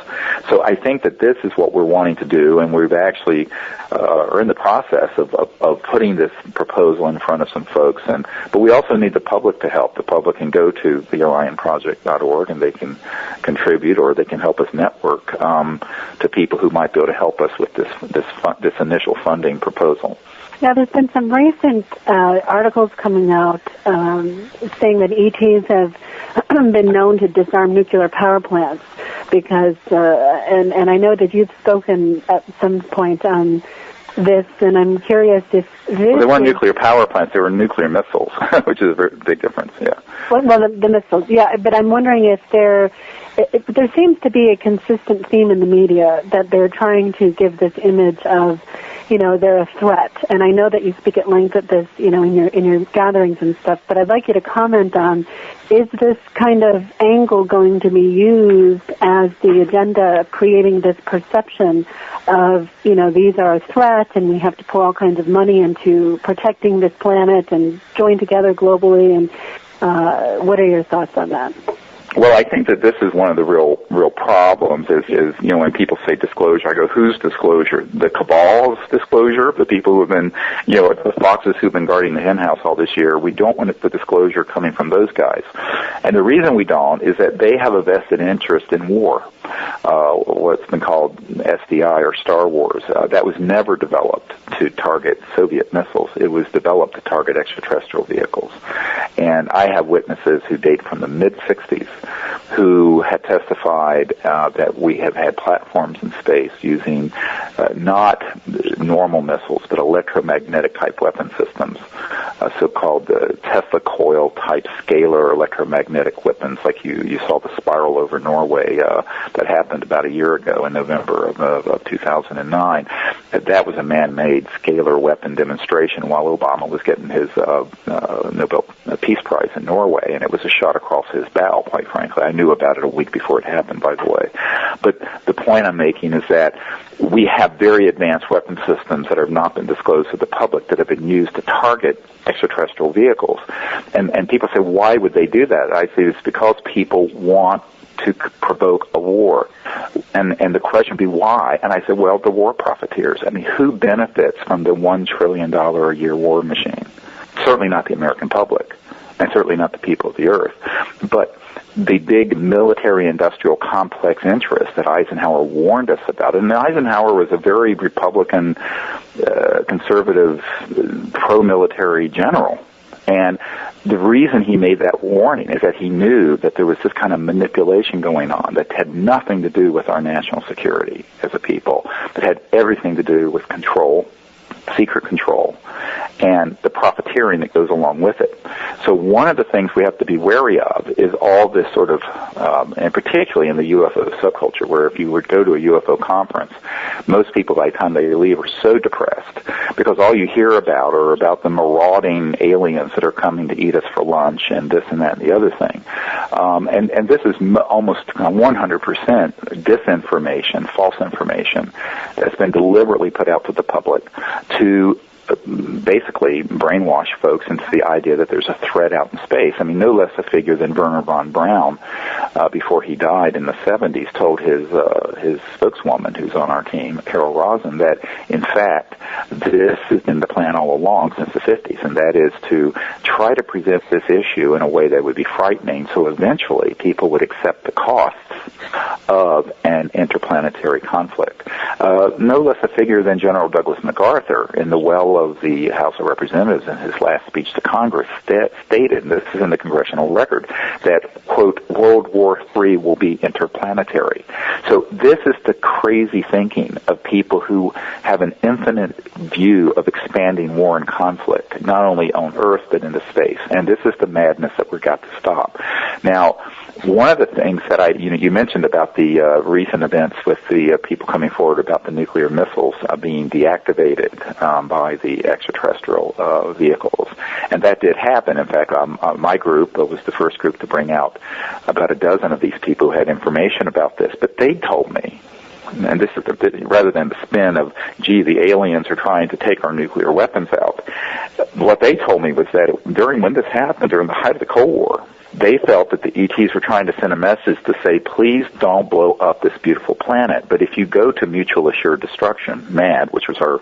So I think that this is what we're wanting to do, and we've actually are in the process of putting this proposal in front of some folks. But we also need the public to help. The public can go to theorionproject.org and they can contribute, or they can help us network to people who might be able to help us with this initial funding proposal. Yeah, there's been some recent articles coming out saying that ETs have been known to disarm nuclear power plants because, and I know that you've spoken at some point on this, and I'm curious if this... Well, they weren't nuclear power plants, they were nuclear missiles, which is a very big difference, yeah. Well, the missiles, yeah, but I'm wondering if there seems to be a consistent theme in the media that they're trying to give this image of, they're a threat. And I know that you speak at length at this, in your gatherings and stuff, but I'd like you to comment on, is this kind of angle going to be used as the agenda of creating this perception of, these are a threat and we have to pour all kinds of money into protecting this planet and join together globally? And what are your thoughts on that? Well, I think that this is one of the real problems is when people say disclosure, I go, whose disclosure? The cabal's disclosure, the people who have been, the foxes who've been guarding the hen house all this year. We don't want the disclosure coming from those guys. And the reason we don't is that they have a vested interest in war, what's been called SDI or Star Wars. That was never developed to target Soviet missiles. It was developed to target extraterrestrial vehicles. And I have witnesses who date from the mid-'60s who had testified that we have had platforms in space using not normal missiles, but electromagnetic-type weapon systems, so-called Tesla coil-type scalar electromagnetic weapons, like you saw the spiral over Norway that happened about a year ago in November of 2009. That was a man-made scalar weapon demonstration while Obama was getting his Nobel Peace Prize in Norway, and it was a shot across his bow, quite frankly. I knew about it a week before it happened, by the way. But the point I'm making is that we have very advanced weapon systems that have not been disclosed to the public that have been used to target extraterrestrial vehicles. And people say, why would they do that? I say it's because people want to provoke a war. And the question would be why? And I said, well, the war profiteers. I mean, who benefits from the $1 trillion a year war machine? Certainly not the American public, and certainly not the people of the earth. But the big military-industrial complex interest that Eisenhower warned us about, and Eisenhower was a very Republican, conservative, pro-military general. And the reason he made that warning is that he knew that there was this kind of manipulation going on that had nothing to do with our national security as a people, that had everything to do with control, secret control, and the profiteering that goes along with it. So one of the things we have to be wary of is all this sort of, and particularly in the UFO subculture, where if you would go to a UFO conference, most people by the time they leave are so depressed because all you hear about are about the marauding aliens that are coming to eat us for lunch and this and that and the other thing. And this is almost 100% disinformation, false information that's been deliberately put out to the public to basically brainwash folks into the idea that there's a threat out in space. I mean, no less a figure than Wernher von Braun, before he died in the 70s, told his spokeswoman, who's on our team, Carol Rosen, that in fact this has been the plan all along since the 50s, and that is to try to present this issue in a way that would be frightening, so eventually people would accept the costs of an interplanetary conflict. No less a figure than General Douglas MacArthur, in the well of the House of Representatives in his last speech to Congress, stated, and this is in the congressional record, that, quote, World War III will be interplanetary. So this is the crazy thinking of people who have an infinite view of expanding war and conflict, not only on Earth but into space. And this is the madness that we've got to stop. Now, one of the things that you mentioned about the recent events with the people coming forward about the nuclear missiles being deactivated by the extraterrestrial vehicles, and that did happen. In fact, my group was the first group to bring out about a dozen of these people who had information about this, but they told me, and this is rather than the spin of, gee, the aliens are trying to take our nuclear weapons out, what they told me was that when this happened, during the height of the Cold War, they felt that the ETs were trying to send a message to say, please don't blow up this beautiful planet. But if you go to mutual assured destruction, MAD, which was our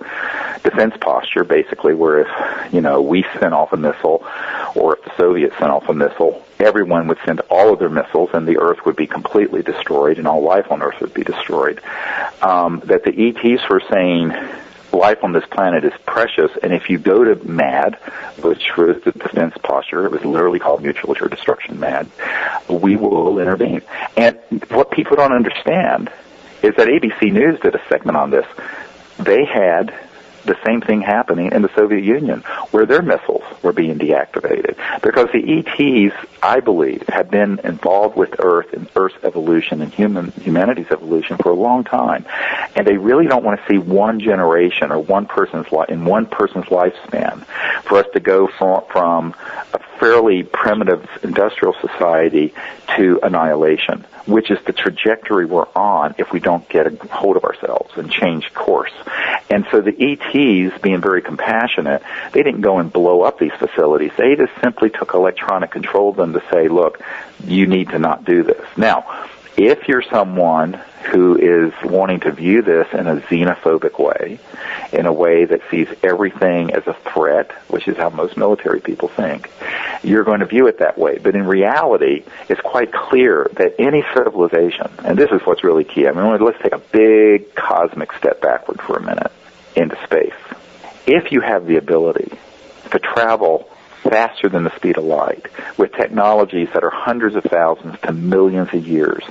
defense posture, basically, where if, we sent off a missile, or if the Soviets sent off a missile, everyone would send all of their missiles and the Earth would be completely destroyed and all life on Earth would be destroyed. That the ETs were saying, life on this planet is precious, and if you go to MAD, which was the defense posture, it was literally called mutual assured destruction, MAD, we will intervene. And what people don't understand is that ABC News did a segment on this. They had the same thing happening in the Soviet Union, where their missiles were being deactivated. Because the ETs, I believe, have been involved with Earth and Earth's evolution and humanity's evolution for a long time. And they really don't want to see one generation or one person's lifespan for us to go from a fairly primitive industrial society to annihilation, which is the trajectory we're on if we don't get a hold of ourselves and change course. And so the ETs, being very compassionate, they didn't go and blow up these facilities. They just simply took electronic control of them to say, look, you need to not do this. Now, if you're someone who is wanting to view this in a xenophobic way, in a way that sees everything as a threat, which is how most military people think, you're going to view it that way. But in reality, it's quite clear that any civilization, and this is what's really key, let's take a big cosmic step backward for a minute into space. If you have the ability to travel faster than the speed of light, with technologies that are hundreds of thousands to millions of years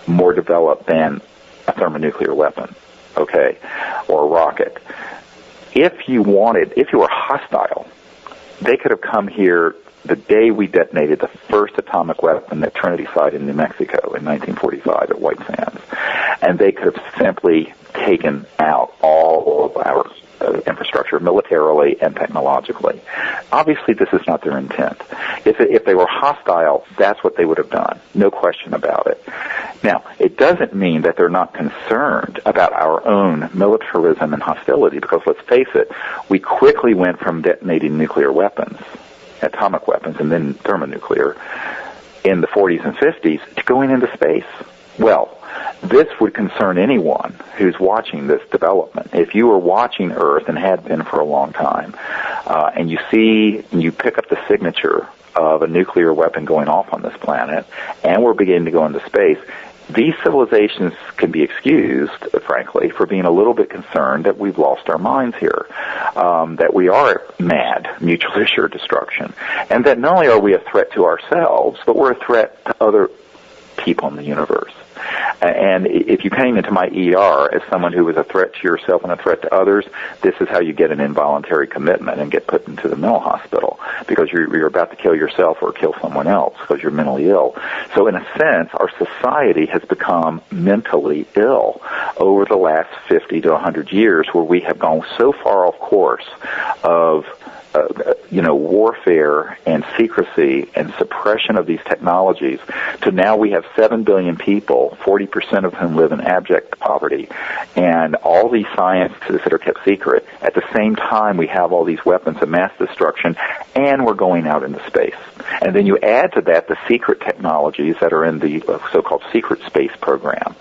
more developed than a thermonuclear weapon, okay, or a rocket. If you were hostile, they could have come here the day we detonated the first atomic weapon at Trinity Site in New Mexico in 1945 at White Sands, and they could have simply taken out all of our infrastructure militarily and technologically. Obviously, this is not their intent. If they were hostile, that's what they would have done. No question about it. Now, it doesn't mean that they're not concerned about our own militarism and hostility, because let's face it, we quickly went from detonating nuclear weapons, atomic weapons, and then thermonuclear in the 40s and 50s to going into space. Well, this would concern anyone who's watching this development. If you were watching Earth, and had been for a long time, and you pick up the signature of a nuclear weapon going off on this planet, and we're beginning to go into space, these civilizations can be excused, frankly, for being a little bit concerned that we've lost our minds here, that we are mad, mutually assured destruction, and that not only are we a threat to ourselves, but we're a threat to other people in the universe. And if you came into my ER as someone who was a threat to yourself and a threat to others, this is how you get an involuntary commitment and get put into the mental hospital, because you're about to kill yourself or kill someone else because you're mentally ill. So in a sense, our society has become mentally ill over the last 50 to 100 years, where we have gone so far off course of warfare and secrecy and suppression of these technologies, to now we have 7 billion people, 40% of whom live in abject poverty, and all these sciences that are kept secret. At the same time, we have all these weapons of mass destruction, and we're going out into space. And then you add to that the secret technologies that are in the so-called secret space program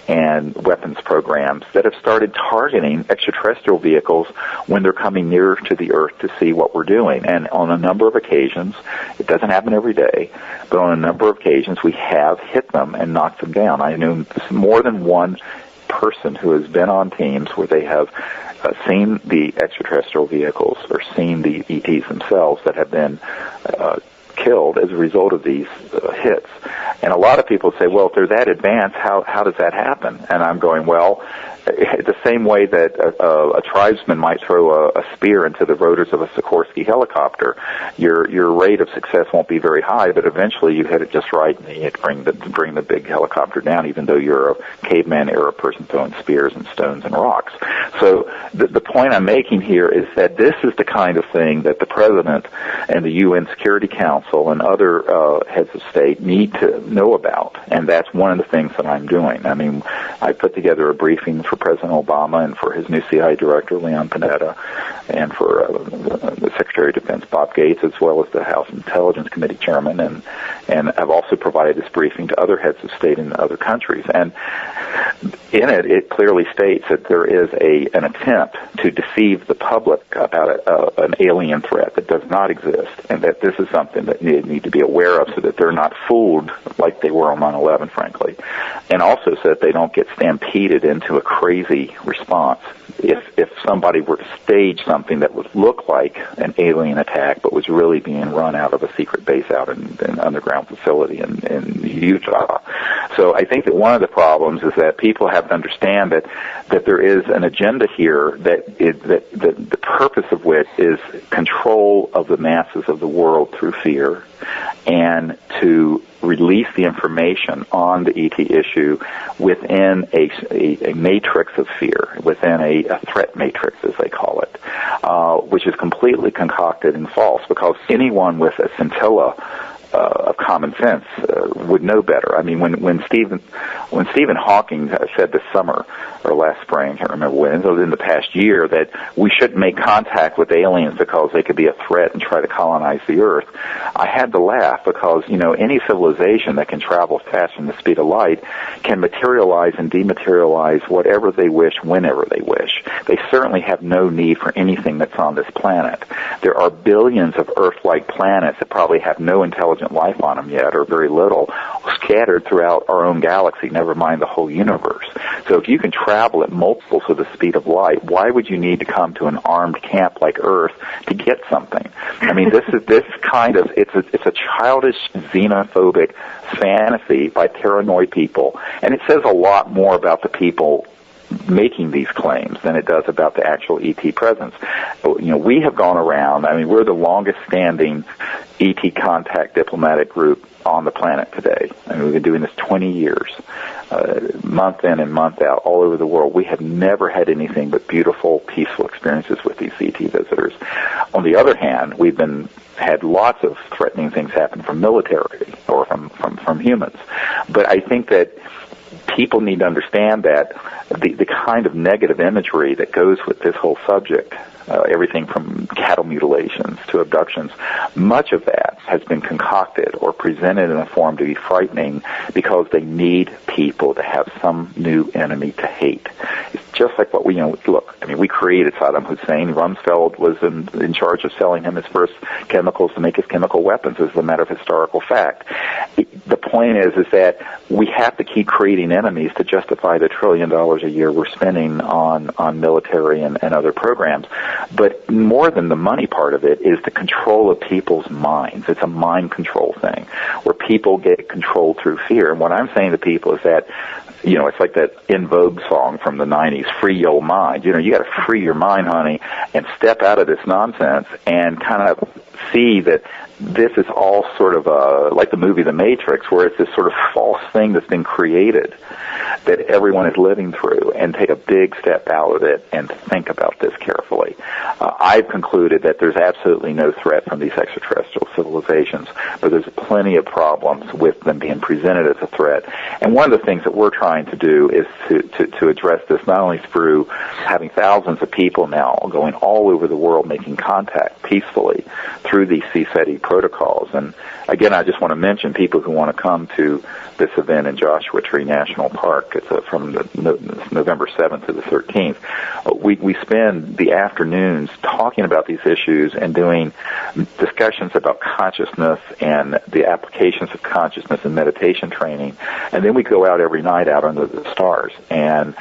and weapons programs that have started targeting extraterrestrial vehicles when they're coming nearer to the Earth to see what we're doing. And on a number of occasions, it doesn't happen every day, but on a number of occasions we have hit them and knocked them down. I knew more than one person who has been on teams where they have seen the extraterrestrial vehicles or seen the ETs themselves that have been killed as a result of these hits. And a lot of people say, well, if they're that advanced, how does that happen? And I'm going, well, the same way that a tribesman might throw a spear into the rotors of a Sikorsky helicopter, your rate of success won't be very high, but eventually you hit it just right and you bring the big helicopter down, even though you're a caveman era person throwing spears and stones and rocks. So the point I'm making here is that this is the kind of thing that the President and the UN Security Council and other heads of state need to know about, and that's one of the things that I'm doing. I mean, I put together a briefing for President Obama and for his new CIA director, Leon Panetta, and for the Secretary of Defense, Bob Gates, as well as the House Intelligence Committee chairman, and I've also provided this briefing to other heads of state in other countries. And in it clearly states that there is an attempt to deceive the public about an alien threat that does not exist, and that this is something that they need to be aware of so that they're not fooled like they were on 9/11, frankly, and also so that they don't get stampeded into a crazy response. If somebody were to stage something that would look like an alien attack but was really being run out of a secret base out in an underground facility in Utah. So I think that one of the problems is that people have to understand that there is an agenda here that the purpose of which is control of the masses of the world through fear, and to release the information on the ET issue within a matrix of fear, within a threat matrix, as they call it, which is completely concocted and false, because anyone with a scintilla of common sense would know better. I mean, when Stephen Hawking said this summer or last spring, I can't remember when, it was in the past year, that we shouldn't make contact with aliens because they could be a threat and try to colonize the Earth, I had to laugh, because, you know, any civilization that can travel faster than the speed of light can materialize and dematerialize whatever they wish, whenever they wish. They certainly have no need for anything that's on this planet. There are billions of Earth-like planets that probably have no intelligent life on them yet, or very little, scattered throughout our own galaxy, never mind the whole universe. So if you can travel at multiples of the speed of light, why would you need to come to an armed camp like Earth to get something? I mean, this kind of, it's a childish, xenophobic fantasy by paranoid people, and it says a lot more about the people making these claims than it does about the actual ET presence. You know, we have gone around, I mean, we're the longest standing ET contact diplomatic group on the planet today. I mean, we've been doing this 20 years, month in and month out, all over the world. We have never had anything but beautiful, peaceful experiences with these ET visitors. On the other hand, we've had lots of threatening things happen from military or from humans. But I think that people need to understand that the kind of negative imagery that goes with this whole subject, everything from cattle mutilations to abductions, much of that has been concocted or presented in a form to be frightening because they need people to have some new enemy to hate. It's just like what we, look, I mean, we created Saddam Hussein. Rumsfeld was in charge of selling him his first chemicals to make his chemical weapons, as a matter of historical fact. The point is that we have to keep creating enemies to justify the $1 trillion a year we're spending on military and other programs. But more than the money part of it is the control of people's minds. It's a mind control thing where people get controlled through fear. And what I'm saying to people is that, it's like that In Vogue song from the 90s, Free Your Mind. You got to free your mind, honey, and step out of this nonsense and kind of see that this is all sort of like the movie The Matrix, where it's this sort of false thing that's been created that everyone is living through, and take a big step out of it and think about this carefully. I've concluded that there's absolutely no threat from these extraterrestrial civilizations, but there's plenty of problems with them being presented as a threat. And one of the things that we're trying to do is to address this not only through having thousands of people now going all over the world making contact peacefully through these CSETI protocols. And again, I just want to mention people who want to come to this event in Joshua Tree National Park. It's from the November 7th to the 13th. We spend the afternoons talking about these issues and doing discussions about consciousness and the applications of consciousness and meditation training. And then we go out every night out under the stars and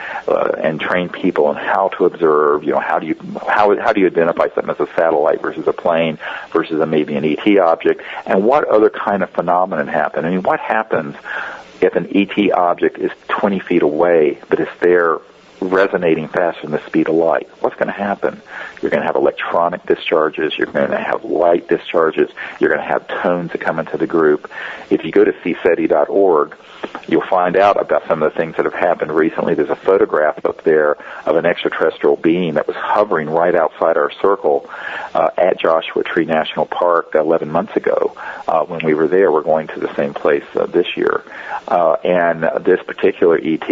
train people on how to observe, how do you identify something as a satellite versus a plane versus maybe an ET object, and what other kind of phenomenon happen. I mean, what happens if an ET object is 20 feet away but is there resonating faster than the speed of light? What's going to happen? You're going to have electronic discharges. You're going to have light discharges. You're going to have tones that come into the group. If you go to cseti.org, you'll find out about some of the things that have happened recently. There's a photograph up there of an extraterrestrial being that was hovering right outside our circle at Joshua Tree National Park 11 months ago. When we were there, we're going to the same place this year. And this particular ET,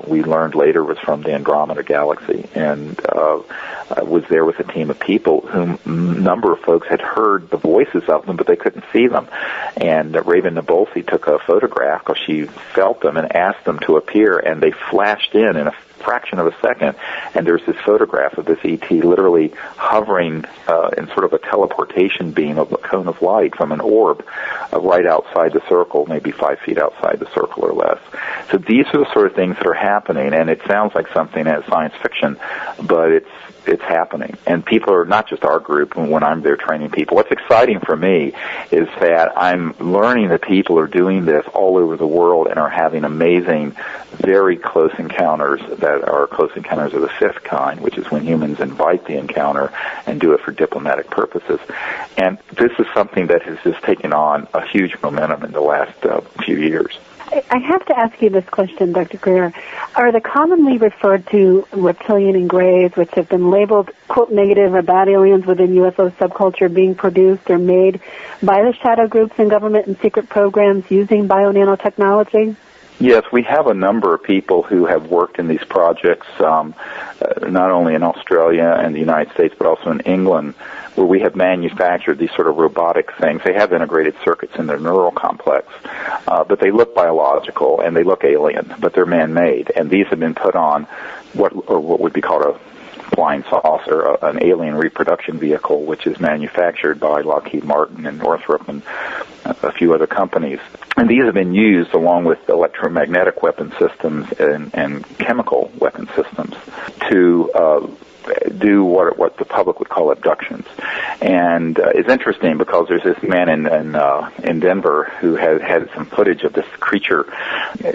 we learned later, was from the Andromeda Galaxy, and was there with a team of people whom a number of folks had heard the voices of them, but they couldn't see them. And Raven Nabolsi took a photograph because she felt them and asked them to appear, and they flashed in a fraction of a second, and there's this photograph of this ET literally hovering in sort of a teleportation beam of a cone of light from an orb right outside the circle, maybe 5 feet outside the circle or less. So these are the sort of things that are happening, and it sounds like something as science fiction, but it's happening. And people are not just our group when I'm there training people. What's exciting for me is that I'm learning that people are doing this all over the world and are having amazing, very close encounters that are close encounters of the fifth kind, which is when humans invite the encounter and do it for diplomatic purposes. And this is something that has just taken on a huge momentum in the last few years. I have to ask you this question, Dr. Greer. Are the commonly referred to reptilian and grays, which have been labeled, quote, negative or bad aliens within UFO subculture, being produced or made by the shadow groups in government and secret programs using bio-nanotechnology? Yes, we have a number of people who have worked in these projects, not only in Australia and the United States, but also in England, where we have manufactured these sort of robotic things. They have integrated circuits in their neural complex, but they look biological and they look alien, but they're man-made. And these have been put on what would be called a flying saucer, an alien reproduction vehicle, which is manufactured by Lockheed Martin and Northrop and a few other companies. And these have been used along with electromagnetic weapon systems and chemical weapon systems to do what the public would call abductions. And it's interesting because there's this man in Denver who had some footage of this creature,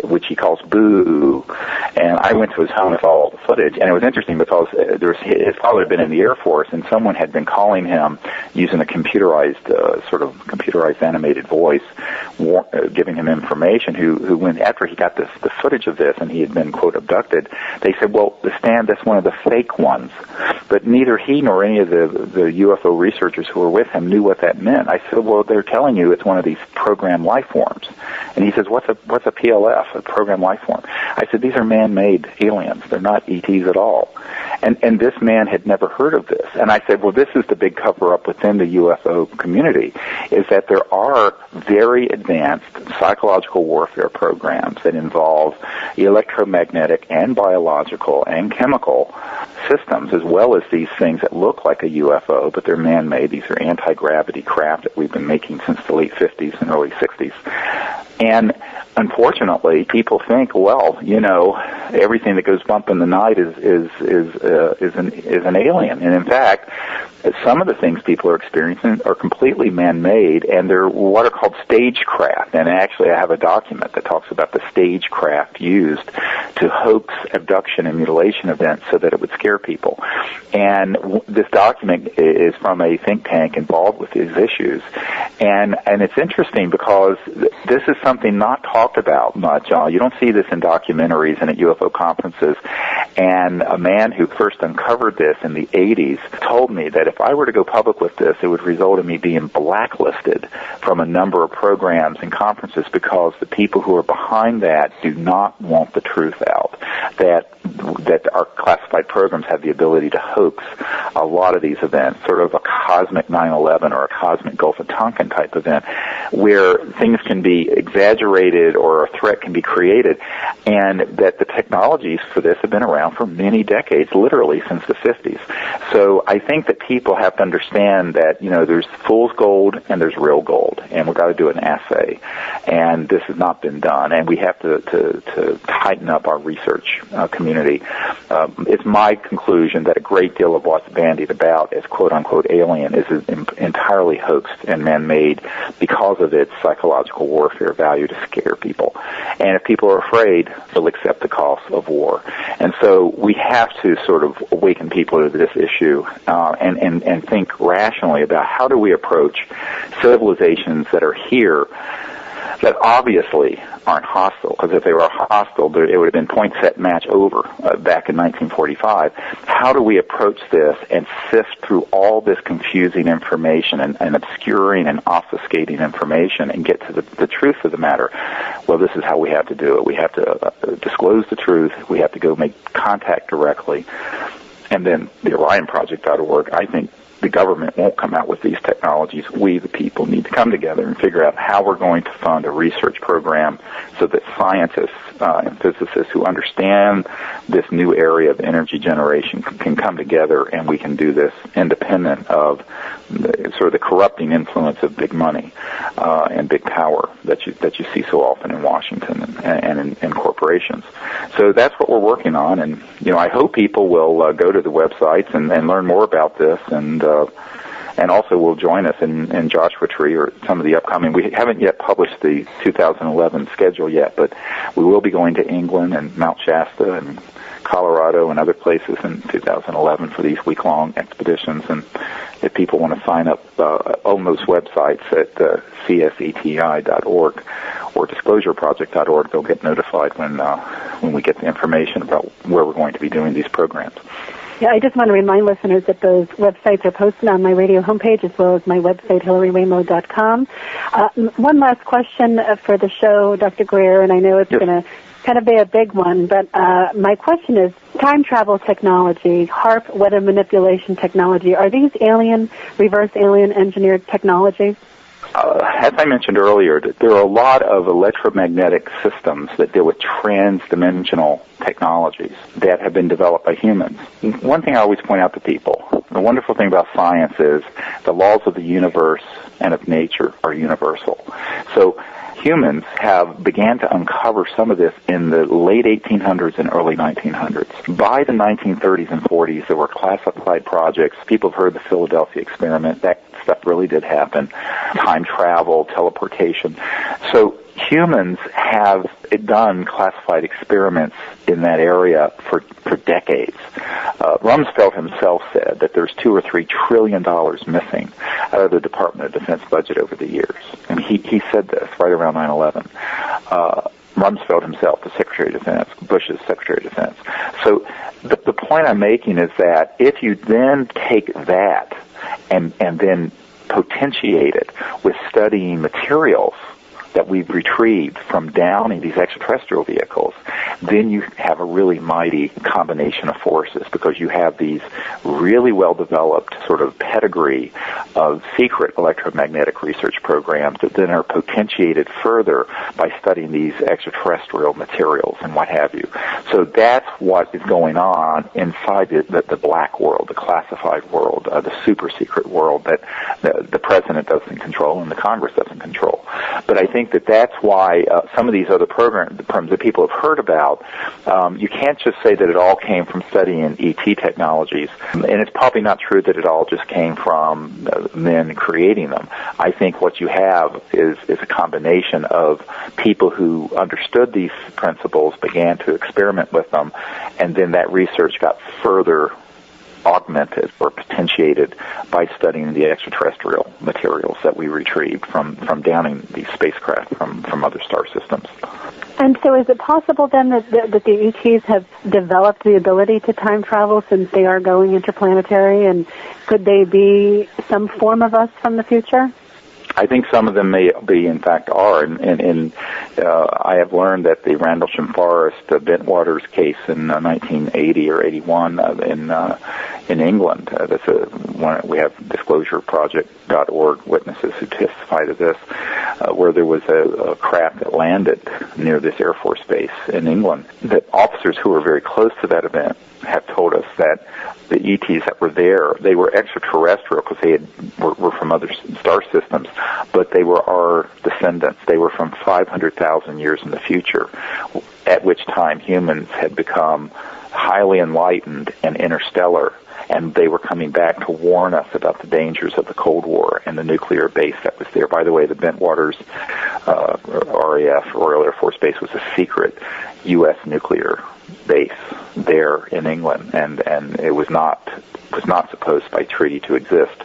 which he calls Boo. And I went to his home and saw all the footage. And it was interesting because his father had been in the Air Force, and someone had been calling him using a computerized animated voice, giving him information. Who went after he got the footage of this, and he had been, quote, abducted. They said, well, Stan, that's one of the fake ones. But neither he nor any of the UFO researchers who were with him knew what that meant. I said, well, they're telling you it's one of these programmed life forms. And he says, what's a PLF, a programmed life form? I said, these are man-made aliens. They're not ETs at all. And this man had never heard of this. And I said, well, this is the big cover-up within the UFO community, is that there are very advanced psychological warfare programs that involve electromagnetic and biological and chemical systems, as well as these things that look like a UFO, but they're man-made. These are anti-gravity craft that we've been making since the late 50s and early 60s. And unfortunately, people think, well, everything that goes bump in the night is an alien. And in fact, some of the things people are experiencing are completely man-made, and they're what are called stagecraft. And actually, I have a document that talks about the stagecraft used to hoax abduction and mutilation events so that it would scare people. And this document is from a think tank involved with these issues. And it's interesting because this is something not talked about much. You don't see this in documentaries and at UFO conferences. And a man who first uncovered this in the 80s told me that if I were to go public with this, it would result in me being blacklisted from a number of programs and conferences because the people who are behind that do not want the truth out, that our classified programs have the ability to hoax a lot of these events, sort of a cosmic 9/11 or a cosmic Gulf of Tonkin type event, where things can be exaggerated or a threat can be created, and that the technologies for this have been around for many decades, literally since the 50s. So I think that people have to understand that, there's fool's gold and there's real gold, and we've got to do an assay, and this has not been done, and we have to tighten up our research community. It's my conclusion that a great deal of what's bandied about as quote-unquote alien is entirely hoaxed and man-made because of its psychological warfare value to scare people. And if people are afraid, they'll accept the cost of war. And so we have to sort of awaken people to this issue and think rationally about how do we approach civilizations that are here that obviously aren't hostile, because if they were hostile, it would have been point, set, match, over back in 1945. How do we approach this and sift through all this confusing information and obscuring and obfuscating information and get to the truth of the matter? Well, this is how we have to do it. We have to disclose the truth. We have to go make contact directly. And then the OrionProject.org, I think, the government won't come out with these technologies. We, the people, need to come together and figure out how we're going to fund a research program so that scientists and physicists who understand this new area of energy generation can come together, and we can do this independent of sort of the corrupting influence of big money and big power that you see so often in Washington and in corporations. So that's what we're working on, and I hope people will go to the websites and learn more about this, and also will join us in Joshua Tree or some of the upcoming. We haven't yet published the 2011 schedule yet, but we will be going to England and Mount Shasta and Colorado and other places in 2011 for these week-long expeditions. And if people want to sign up on those websites at cseti.org or disclosureproject.org, they'll get notified when we get the information about where we're going to be doing these programs. Yeah, I just want to remind listeners that those websites are posted on my radio homepage as well as my website, HillaryRaimo.com. One last question for the show, Dr. Greer, and I know it's going to kind of be a big one, but my question is, time travel technology, HAARP, weather manipulation technology, are these reverse alien engineered technologies? As I mentioned earlier, there are a lot of electromagnetic systems that deal with transdimensional technologies that have been developed by humans. One thing I always point out to people, the wonderful thing about science is the laws of the universe and of nature are universal. So humans began to uncover some of this in the late 1800s and early 1900s. By the 1930s and 40s, there were classified projects. People have heard the Philadelphia experiment. That stuff really did happen. Time travel, teleportation. So humans have done classified experiments in that area for decades. Rumsfeld himself said that there's $2 or $3 trillion missing out of the Department of Defense budget over the years. And he said this right around 9/11. Rumsfeld himself, the Secretary of Defense, Bush's Secretary of Defense. So the point I'm making is that if you then take that and then potentiate it with studying materials that we've retrieved from down in these extraterrestrial vehicles, then you have a really mighty combination of forces, because you have these really well-developed sort of pedigree of secret electromagnetic research programs that then are potentiated further by studying these extraterrestrial materials and what have you. So that's what is going on inside the black world, the classified world, the super secret world that the president doesn't control and the Congress doesn't control. But I think that's why some of these other programs that people have heard about, you can't just say that it all came from studying ET technologies, and it's probably not true that it all just came from men creating them. I think what you have is a combination of people who understood these principles, began to experiment with them, and then that research got further augmented or potentiated by studying the extraterrestrial materials that we retrieved from downing these spacecraft from other star systems. And so is it possible then that the ETs have developed the ability to time travel since they are going interplanetary, and could they be some form of us from the future? I think some of them may be, in fact, are. And I have learned that the Rendlesham Forest Bentwaters case in 1980 or 81 in England, that's one we have disclosureproject.org witnesses who testify to this, where there was a craft that landed near this Air Force base in England. That officers who were very close to that event have told us that the ETs that were there, they were extraterrestrial because they were from other star systems, but they were our descendants. They were from 500,000 years in the future, at which time humans had become highly enlightened and interstellar, and they were coming back to warn us about the dangers of the Cold War and the nuclear base that was there. By the way, the Bentwaters RAF, Royal Air Force Base, was a secret U.S. nuclear base there in England, and it was not supposed by treaty to exist.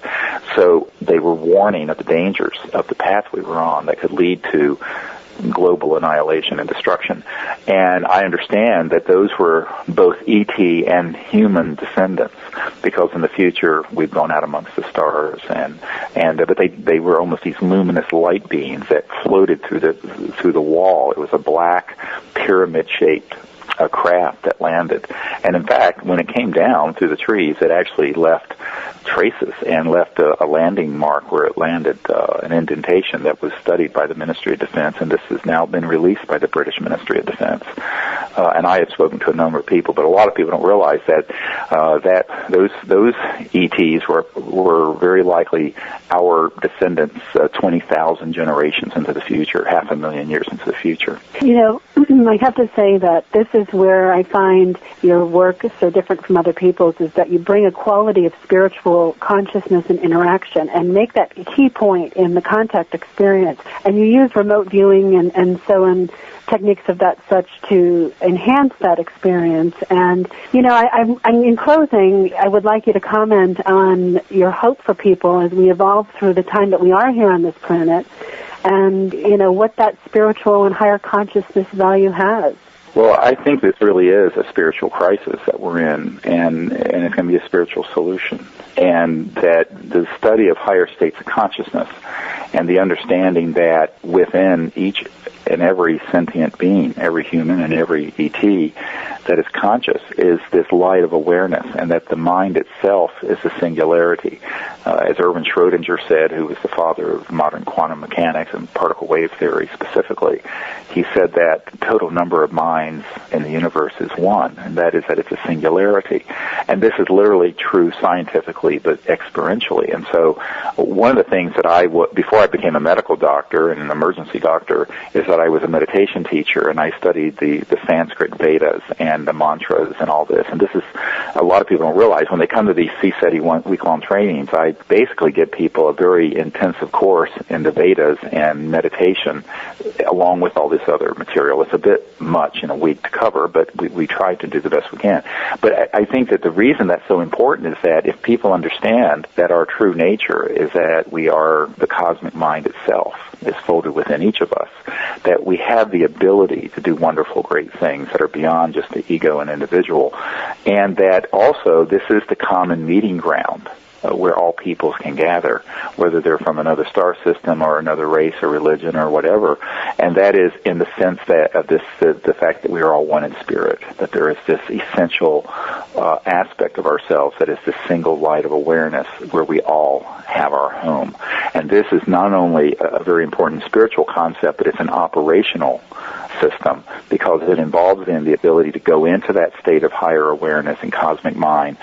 So they were warning of the dangers of the path we were on that could lead to global annihilation and destruction. And I understand that those were both ET and human descendants, because in the future we've gone out amongst the stars, but they were almost these luminous light beams that floated through the wall. It was a black pyramid-shaped craft that landed. And in fact, when it came down through the trees, it actually left traces and left a landing mark where it landed, an indentation that was studied by the Ministry of Defense, and this has now been released by the British Ministry of Defense. And I have spoken to a number of people, but a lot of people don't realize that those ETs were very likely our descendants 20,000 generations into the future, 500,000 years into the future. You know, I have to say that this is where I find your work so different from other people's, is that you bring a quality of spiritual consciousness and interaction and make that key point in the contact experience. And you use remote viewing and so on techniques of that such to enhance that experience. And, you know, I'm in closing, I would like you to comment on your hope for people as we evolve through the time that we are here on this planet, and, you know, what that spiritual and higher consciousness value has. Well, I think this really is a spiritual crisis that we're in, and it's going to be a spiritual solution. And that the study of higher states of consciousness and the understanding that within each and every sentient being, every human and every ET that is conscious, is this light of awareness, and that the mind itself is a singularity. As Erwin Schrödinger said, who was the father of modern quantum mechanics and particle wave theory specifically, he said that the total number of minds in the universe is one, and that is that it's a singularity. And this is literally true scientifically, but experientially. And so one of the things that before I became a medical doctor and an emergency doctor, is that I was a meditation teacher, and I studied the Sanskrit Vedas and the mantras and all this. And this is, a lot of people don't realize, when they come to these CSETI week-long trainings, I basically give people a very intensive course in the Vedas and meditation, along with all this other material. It's a bit much in a week to cover, but we try to do the best we can. But I think that the reason that's so important is that if people understand that our true nature is that we are the cosmic mind itself, is folded within each of us, that we have the ability to do wonderful, great things that are beyond just the ego and individual, and that also this is the common meeting ground where all peoples can gather, whether they're from another star system or another race or religion or whatever. And that is in the sense that of this, the fact that we are all one in spirit, that there is this essential aspect of ourselves that is this single light of awareness where we all have our home. And this is not only a very important spiritual concept, but it's an operational system, because it involves in the ability to go into that state of higher awareness and cosmic mind,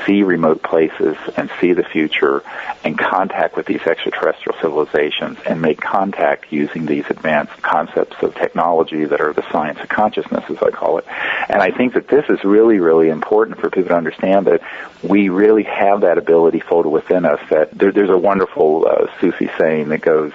see remote places and see the future, and contact with these extraterrestrial civilizations, and make contact using these advanced concepts of technology that are the science of consciousness, as I call it. And I think that this is really, really important for people to understand, that we really have that ability folded within us. That there's a wonderful Sufi saying that goes,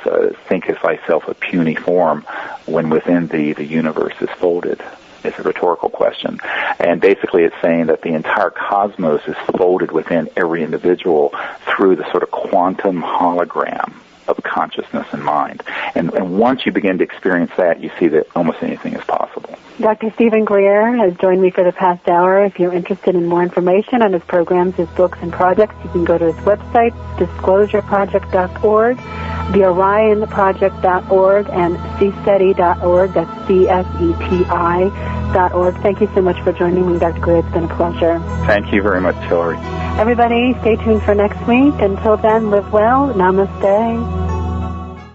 think of thyself a puny form when within thee the universe is folded. It's a rhetorical question. And basically it's saying that the entire cosmos is folded within every individual through the sort of quantum hologram of consciousness and mind. And once you begin to experience that, you see that almost anything is possible. Dr. Stephen Greer has joined me for the past hour. If you're interested in more information on his programs, his books, and projects, you can go to his website, disclosureproject.org, theorionproject.org, and cseti.org. That's CSETI.org. Thank you so much for joining me, Dr. Greer. It's been a pleasure. Thank you very much, Hillary. Everybody, stay tuned for next week. Until then, live well. Namaste.